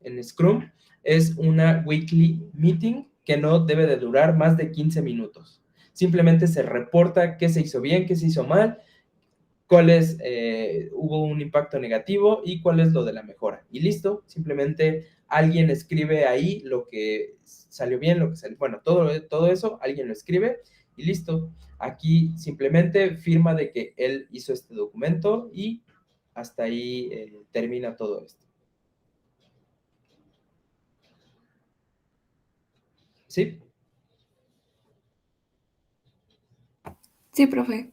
Speaker 1: en Scrum, es una weekly meeting que no debe de durar más de 15 minutos. Simplemente se reporta qué se hizo bien, qué se hizo mal, cuáles hubo un impacto negativo y cuál es lo de la mejora. Y listo, simplemente alguien escribe ahí lo que salió bien, lo que salió, bueno, todo eso, alguien lo escribe y listo. Aquí simplemente firma de que él hizo este documento y hasta ahí termina todo esto. ¿Sí?
Speaker 3: Sí, profe.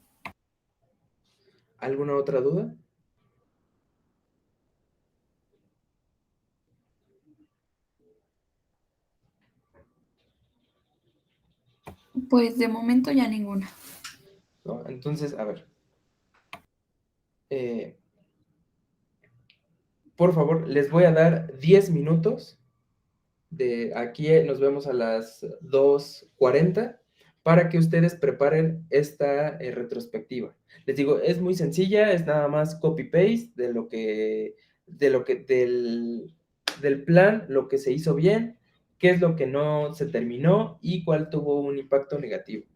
Speaker 1: ¿Alguna otra duda?
Speaker 3: Pues de momento ya ninguna.
Speaker 1: ¿No? Entonces, a ver. Por favor, les voy a dar 10 minutos. De aquí nos vemos a las 2:40 para que ustedes preparen esta retrospectiva. Les digo, es muy sencilla, es nada más copy-paste del plan, lo que se hizo bien, qué es lo que no se terminó y cuál tuvo un impacto negativo.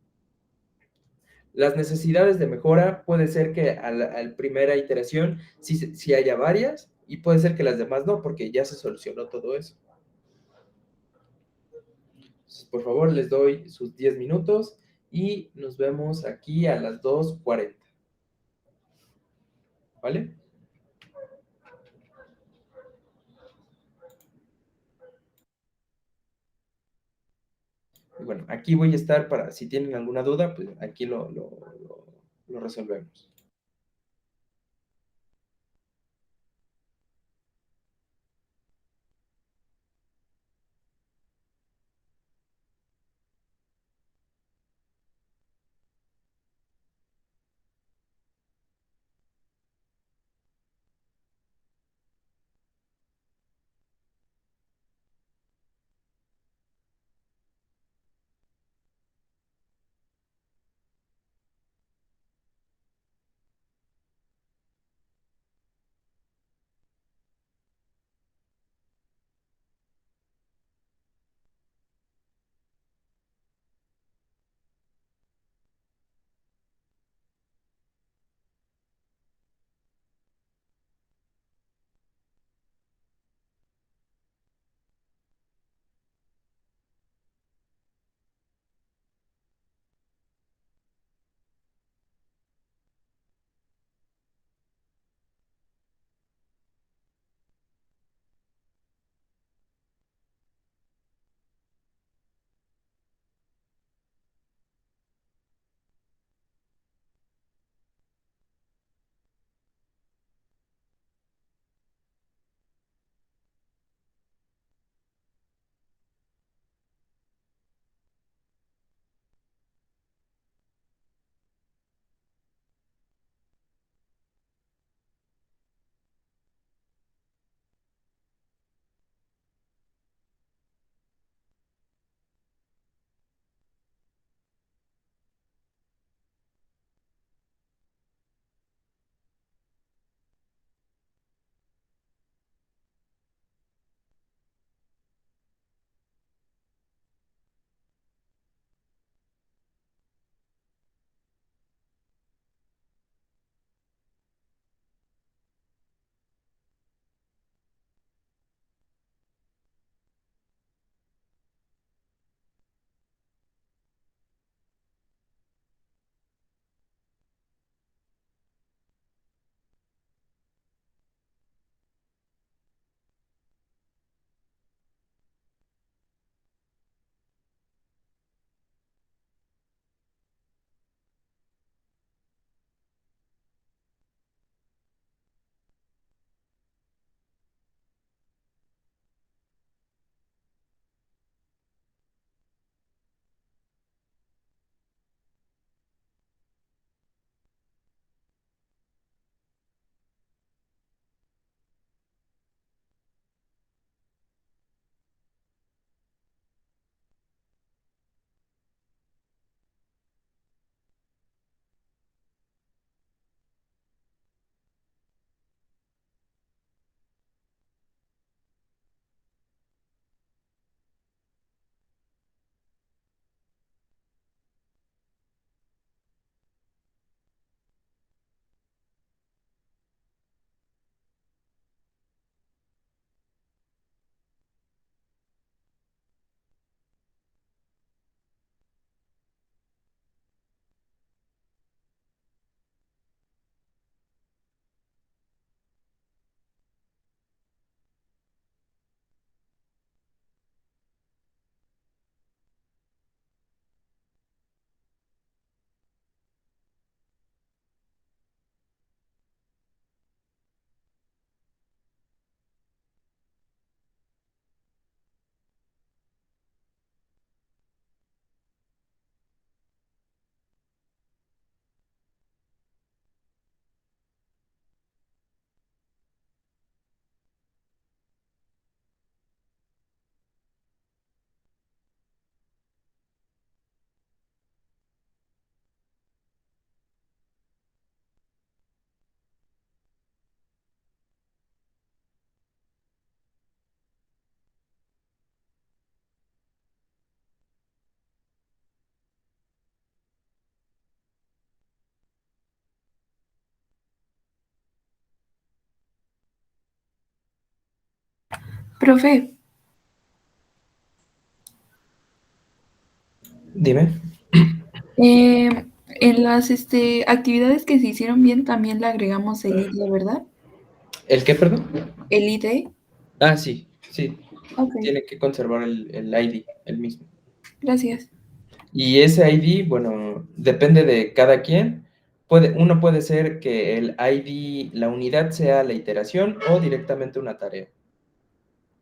Speaker 1: Las necesidades de mejora puede ser que a la primera iteración sí haya varias y puede ser que las demás no, porque ya se solucionó todo eso. Entonces, por favor, les doy sus 10 minutos y nos vemos aquí a las 2:40. ¿Vale? Y bueno, aquí voy a estar para, si tienen alguna duda, pues aquí lo resolvemos.
Speaker 3: Profe,
Speaker 1: Dime.
Speaker 3: en las actividades que se hicieron bien también le agregamos el ID, ¿verdad?
Speaker 1: ¿El qué, perdón?
Speaker 3: El ID.
Speaker 1: Ah, sí, sí.
Speaker 3: Ok,
Speaker 1: Tiene que conservar el ID, el mismo.
Speaker 3: gracias.
Speaker 1: Y ese ID, bueno, depende de cada quien. Uno puede ser que el ID, la unidad sea la iteración o directamente una tarea.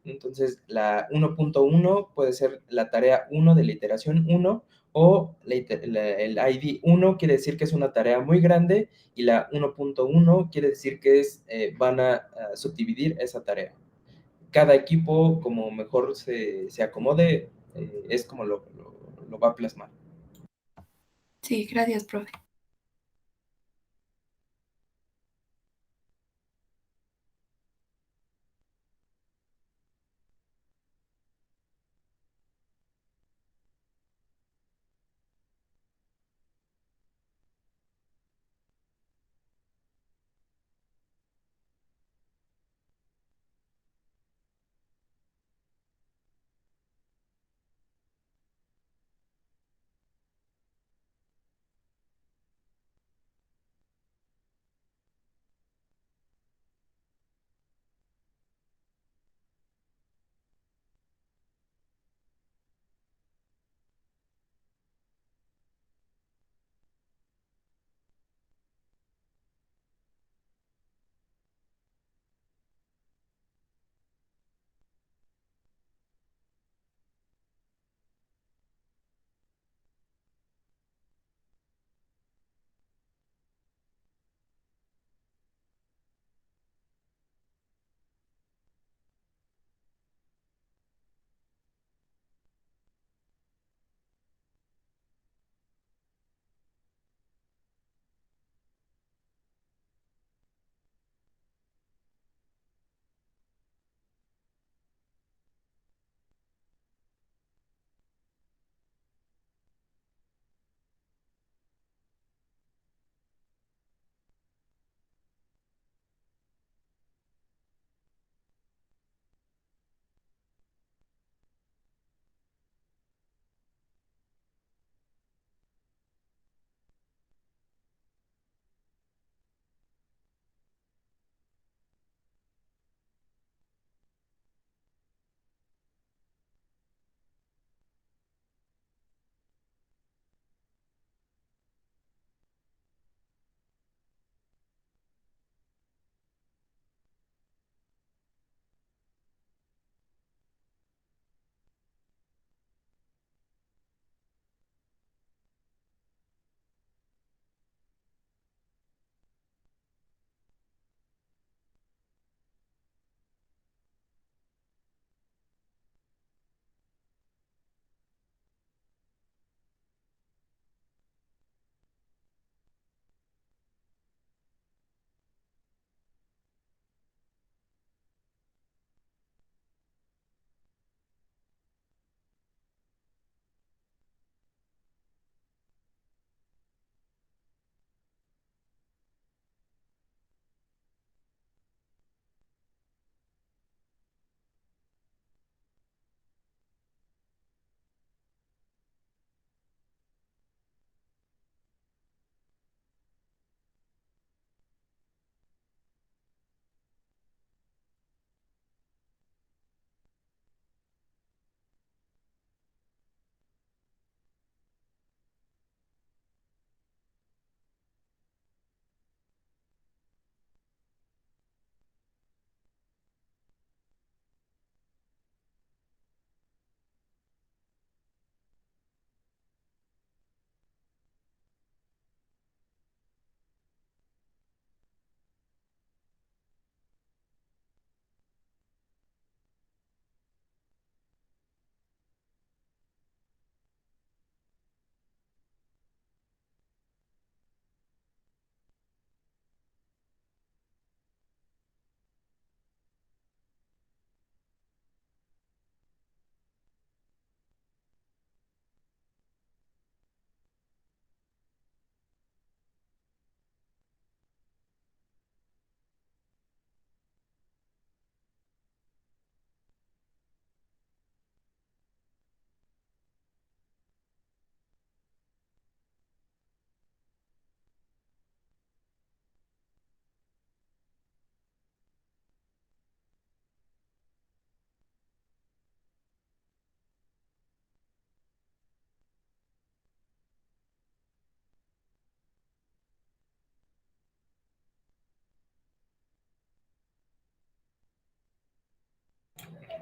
Speaker 1: Entonces, la 1.1 puede ser la tarea 1 de la iteración 1 o el ID 1 quiere decir que es una tarea muy grande y la 1.1 quiere decir que van a subdividir esa tarea. Cada equipo, como mejor se acomode, es como lo va a plasmar.
Speaker 3: Sí, gracias, profe.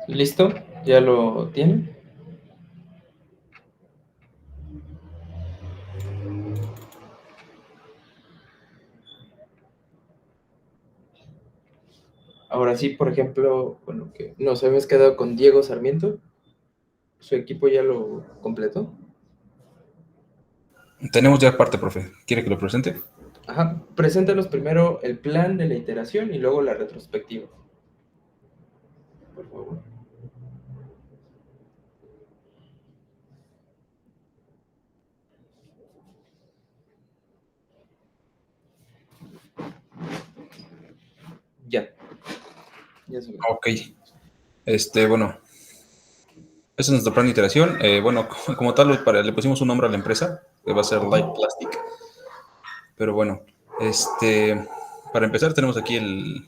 Speaker 1: ¿Listo? ¿Ya lo tienen? Ahora sí, por ejemplo, bueno, que nos habíamos quedado con Diego Sarmiento. ¿Su equipo ya lo completó?
Speaker 4: Tenemos ya parte, profe. ¿Quiere que lo presente?
Speaker 1: Ajá, preséntanos primero el plan de la iteración y luego la retrospectiva, por favor. Ya, ya se ve.
Speaker 4: Ok. Bueno, ese es nuestro plan de iteración. Bueno, como tal, le pusimos un nombre a la empresa, que va a ser Light Plastic. Pero bueno, para empezar tenemos aquí el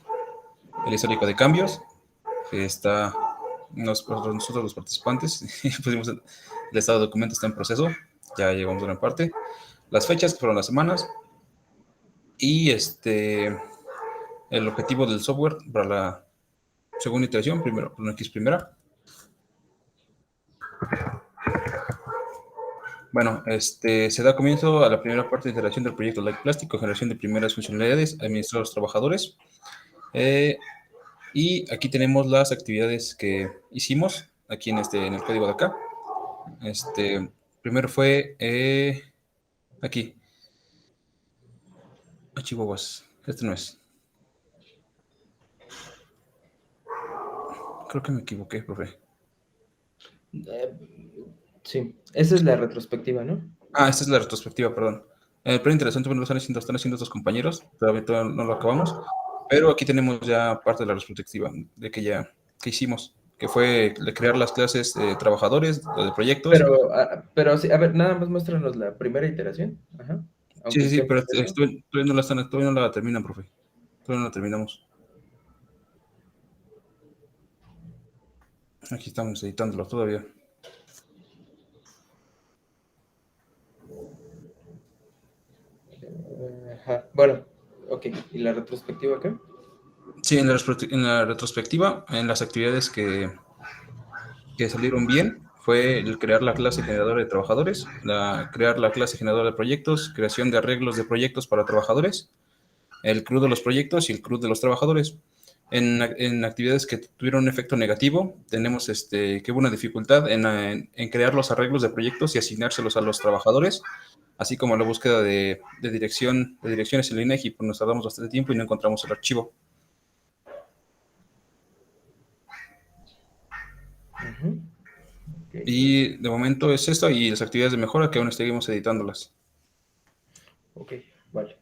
Speaker 4: histórico de cambios, que está nosotros los participantes. Pusimos el estado de documentos está en proceso, ya llegamos a una parte. Las fechas, que fueron las semanas, y el objetivo del software para la segunda iteración, primero, una X primera. Bueno, se da comienzo a la primera parte de iteración del proyecto Light Plastic, con generación de primeras funcionalidades, administrar a los trabajadores. Y aquí tenemos las actividades que hicimos, aquí en el código de acá. Primero fue aquí. Chihuahuas. Este no es. Creo que me equivoqué, profe.
Speaker 1: Eh, sí, esa es la retrospectiva, ¿no?
Speaker 4: Esta es la retrospectiva, perdón. El plan interesante, bueno, están haciendo estos compañeros, todavía no lo acabamos, pero aquí tenemos ya parte de la retrospectiva de que hicimos, que fue de crear las clases de trabajadores, de proyectos.
Speaker 1: Pero sí, a ver, nada más muéstranos la primera iteración. Ajá.
Speaker 4: Sí,
Speaker 1: Aunque
Speaker 4: sí,
Speaker 1: esté
Speaker 4: sí,
Speaker 1: en
Speaker 4: pero
Speaker 1: proceso.
Speaker 4: todavía no la terminan, profe. Todavía no la terminamos. Aquí estamos editándolo todavía.
Speaker 1: Ajá. Bueno, ok. ¿Y la retrospectiva qué?
Speaker 4: Sí, en la retrospectiva, en las actividades que salieron bien, fue el crear la clase generadora de trabajadores, crear la clase generadora de proyectos, creación de arreglos de proyectos para trabajadores, el CRUD de los proyectos y el CRUD de los trabajadores. En actividades que tuvieron un efecto negativo, tenemos que hubo una dificultad en crear los arreglos de proyectos y asignárselos a los trabajadores, así como la búsqueda de direcciones en el INEGI, pues nos tardamos bastante tiempo y no encontramos el archivo.
Speaker 1: Ujú. Ok.
Speaker 4: Y de momento es esto y las actividades de mejora que aún seguimos editándolas.
Speaker 1: Ok, vale.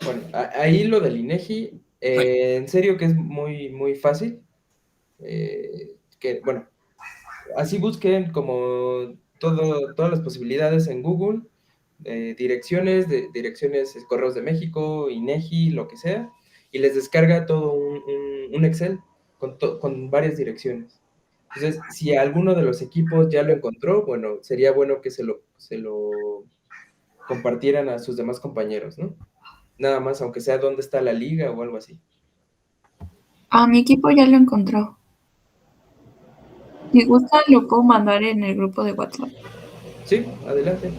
Speaker 1: Bueno, ahí lo del INEGI,
Speaker 4: Ay,
Speaker 1: en serio que es muy, muy fácil. Bueno, así busquen como todas las posibilidades en Google, direcciones, correos de México, INEGI, lo que sea, y les descarga todo un Excel con varias direcciones. Entonces, si alguno de los equipos ya lo encontró, bueno, sería bueno que se lo compartieran a sus demás compañeros, ¿no? Nada más, aunque sea dónde está la liga o algo así.
Speaker 3: Mi equipo ya lo encontró. Si gusta, lo puedo mandar en el grupo de WhatsApp.
Speaker 1: Sí, adelante.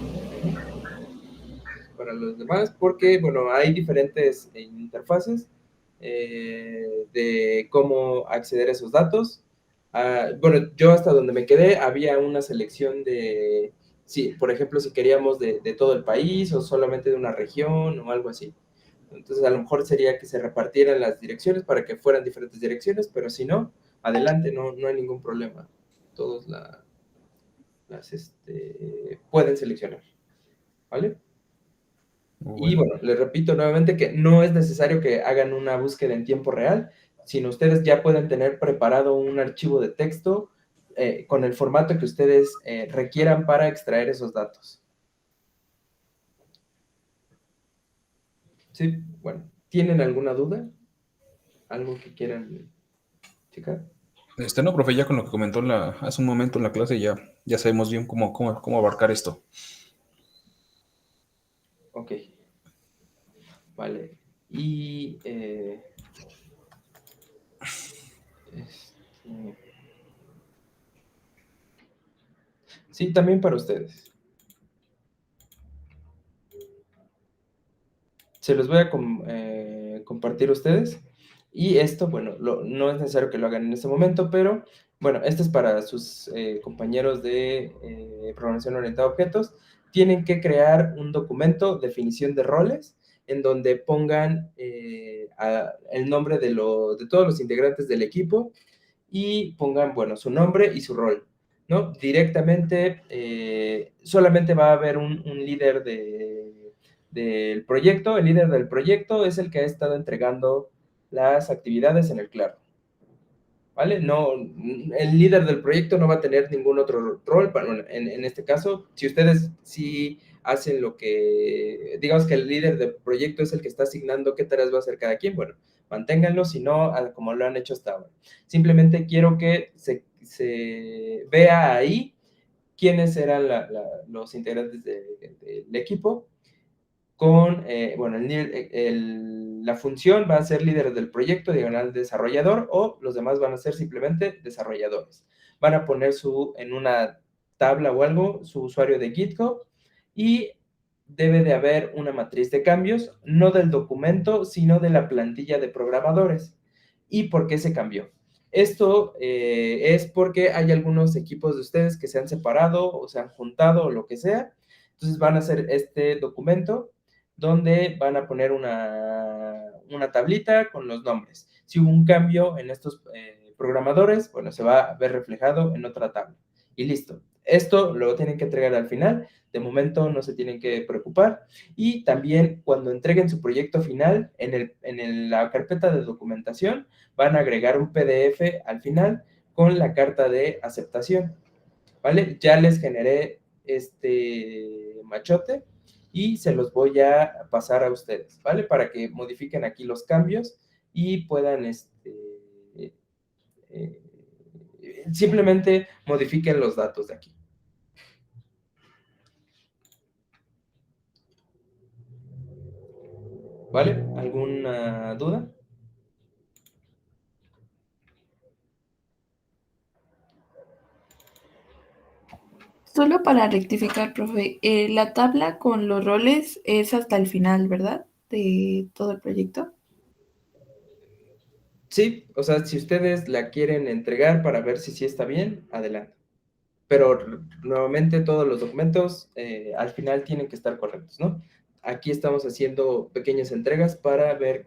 Speaker 1: Para los demás, porque, bueno, hay diferentes interfaces de cómo acceder a esos datos. Bueno, yo hasta donde me quedé había una selección de, sí, por ejemplo, si queríamos de todo el país o solamente de una región o algo así. Entonces, a lo mejor sería que se repartieran las direcciones para que fueran diferentes direcciones, pero si no, adelante, no hay ningún problema. Todos pueden seleccionar, ¿vale? Y
Speaker 4: bueno.
Speaker 1: bueno, les repito nuevamente que no es necesario que hagan una búsqueda en tiempo real, sino ustedes ya pueden tener preparado un archivo de texto con el formato que ustedes requieran para extraer esos datos. Sí, bueno, ¿tienen alguna duda? ¿Algo que quieran checar?
Speaker 4: No, profe, ya con lo que comentó hace un momento en la clase, ya sabemos bien cómo abarcar esto.
Speaker 1: Ok, vale. Y este, Sí, también para ustedes. Se los voy a compartir a ustedes. Y esto, bueno, no es necesario que lo hagan en este momento, pero bueno, esto es para sus compañeros de programación orientada a objetos. Tienen que crear un documento, definición de roles, en donde pongan el nombre de todos los integrantes del equipo y pongan, bueno, su nombre y su rol, ¿no? Directamente, solamente va a haber un líder del proyecto. El líder del proyecto es el que ha estado entregando las actividades en el Claro, ¿vale? No, el líder del proyecto no va a tener ningún otro rol. Bueno, en este caso, si ustedes sí hacen lo que, digamos que el líder del proyecto es el que está asignando qué tareas va a hacer cada quien, bueno, manténganlo, si no, como lo han hecho hasta ahora. Simplemente quiero que se vea ahí quiénes eran los integrantes del equipo con, bueno, la función va a ser líder del proyecto, diagonal desarrollador, o los demás van a ser simplemente desarrolladores. Van a poner en una tabla o algo su usuario de GitHub y debe de haber una matriz de cambios, no del documento, sino de la plantilla de programadores. ¿Y por qué se cambió? Esto es porque hay algunos equipos de ustedes que se han separado o se han juntado o lo que sea. Entonces van a hacer este documento donde van a poner una tablita con los nombres. Si hubo un cambio en estos programadores, bueno, se va a ver reflejado en otra tabla. Y listo. Esto lo tienen que entregar al final. De momento no se tienen que preocupar. Y también cuando entreguen su proyecto final, en la carpeta de documentación, van a agregar un PDF al final con la carta de aceptación. ¿Vale? Ya les generé este machote y se los voy a pasar a ustedes, ¿vale? Para que modifiquen aquí los cambios y puedan, eh, simplemente modifiquen los datos de aquí. ¿Vale? ¿Alguna duda?
Speaker 3: Solo para rectificar, profe, la tabla con los roles es hasta el final, ¿verdad? De todo el proyecto.
Speaker 1: Sí, o sea, si ustedes la quieren entregar para ver si sí está bien, adelante. Pero nuevamente todos los documentos al final tienen que estar correctos, ¿no? Aquí estamos haciendo pequeñas entregas para ver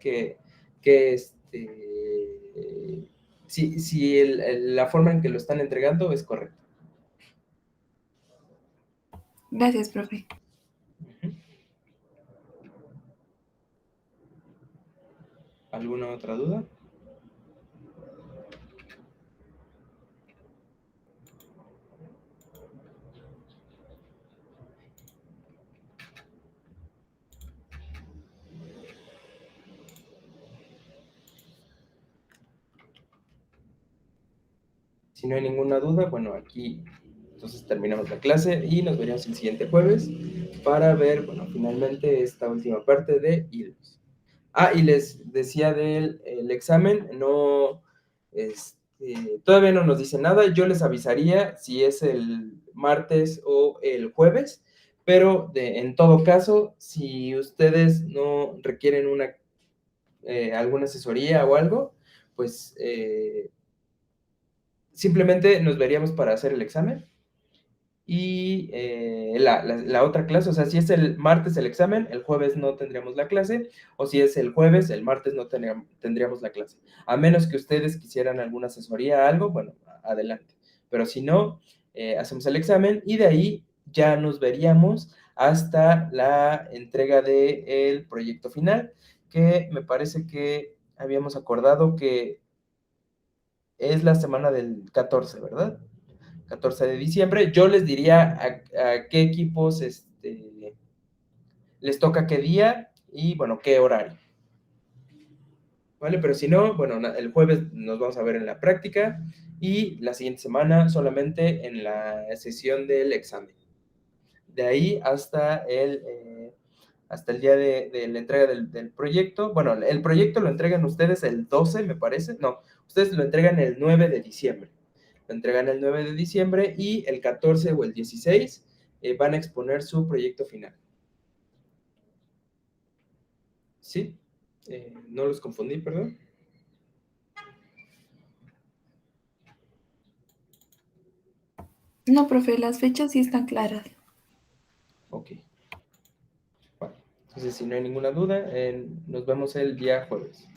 Speaker 1: si la forma en que lo están entregando es correcta.
Speaker 3: Gracias, profe.
Speaker 1: ¿Alguna otra duda? Si no hay ninguna duda, bueno, aquí entonces terminamos la clase y nos veremos el siguiente jueves para ver, bueno, finalmente esta última parte de hilos. Ah, y les decía del examen, no, todavía no nos dice nada. Yo les avisaría si es el martes o el jueves, pero en todo caso, si ustedes no requieren alguna asesoría o algo, pues simplemente nos veríamos para hacer el examen. Y la otra clase, o sea, si es el martes el examen, el jueves no tendríamos la clase, o si es el jueves, el martes no tendríamos la clase. A menos que ustedes quisieran alguna asesoría, algo, bueno, adelante. Pero si no, hacemos el examen y de ahí ya nos veríamos hasta la entrega del proyecto final, que me parece que habíamos acordado que es la semana del 14, ¿verdad? 14 de diciembre. Yo les diría a qué equipos les toca qué día y, bueno, qué horario. ¿Vale? Pero si no, bueno, el jueves nos vamos a ver en la práctica y la siguiente semana solamente en la sesión del examen. De ahí hasta el día de la entrega del proyecto. Bueno, el proyecto lo entregan ustedes el 12, me parece. No, ustedes lo entregan el 9 de diciembre. la entregan el 9 de diciembre y el 14 o el 16 van a exponer su proyecto final. ¿Sí? No los confundí, perdón.
Speaker 3: No, profe, las fechas sí están claras.
Speaker 1: Ok. Bueno, entonces si no hay ninguna duda, nos vemos el día jueves.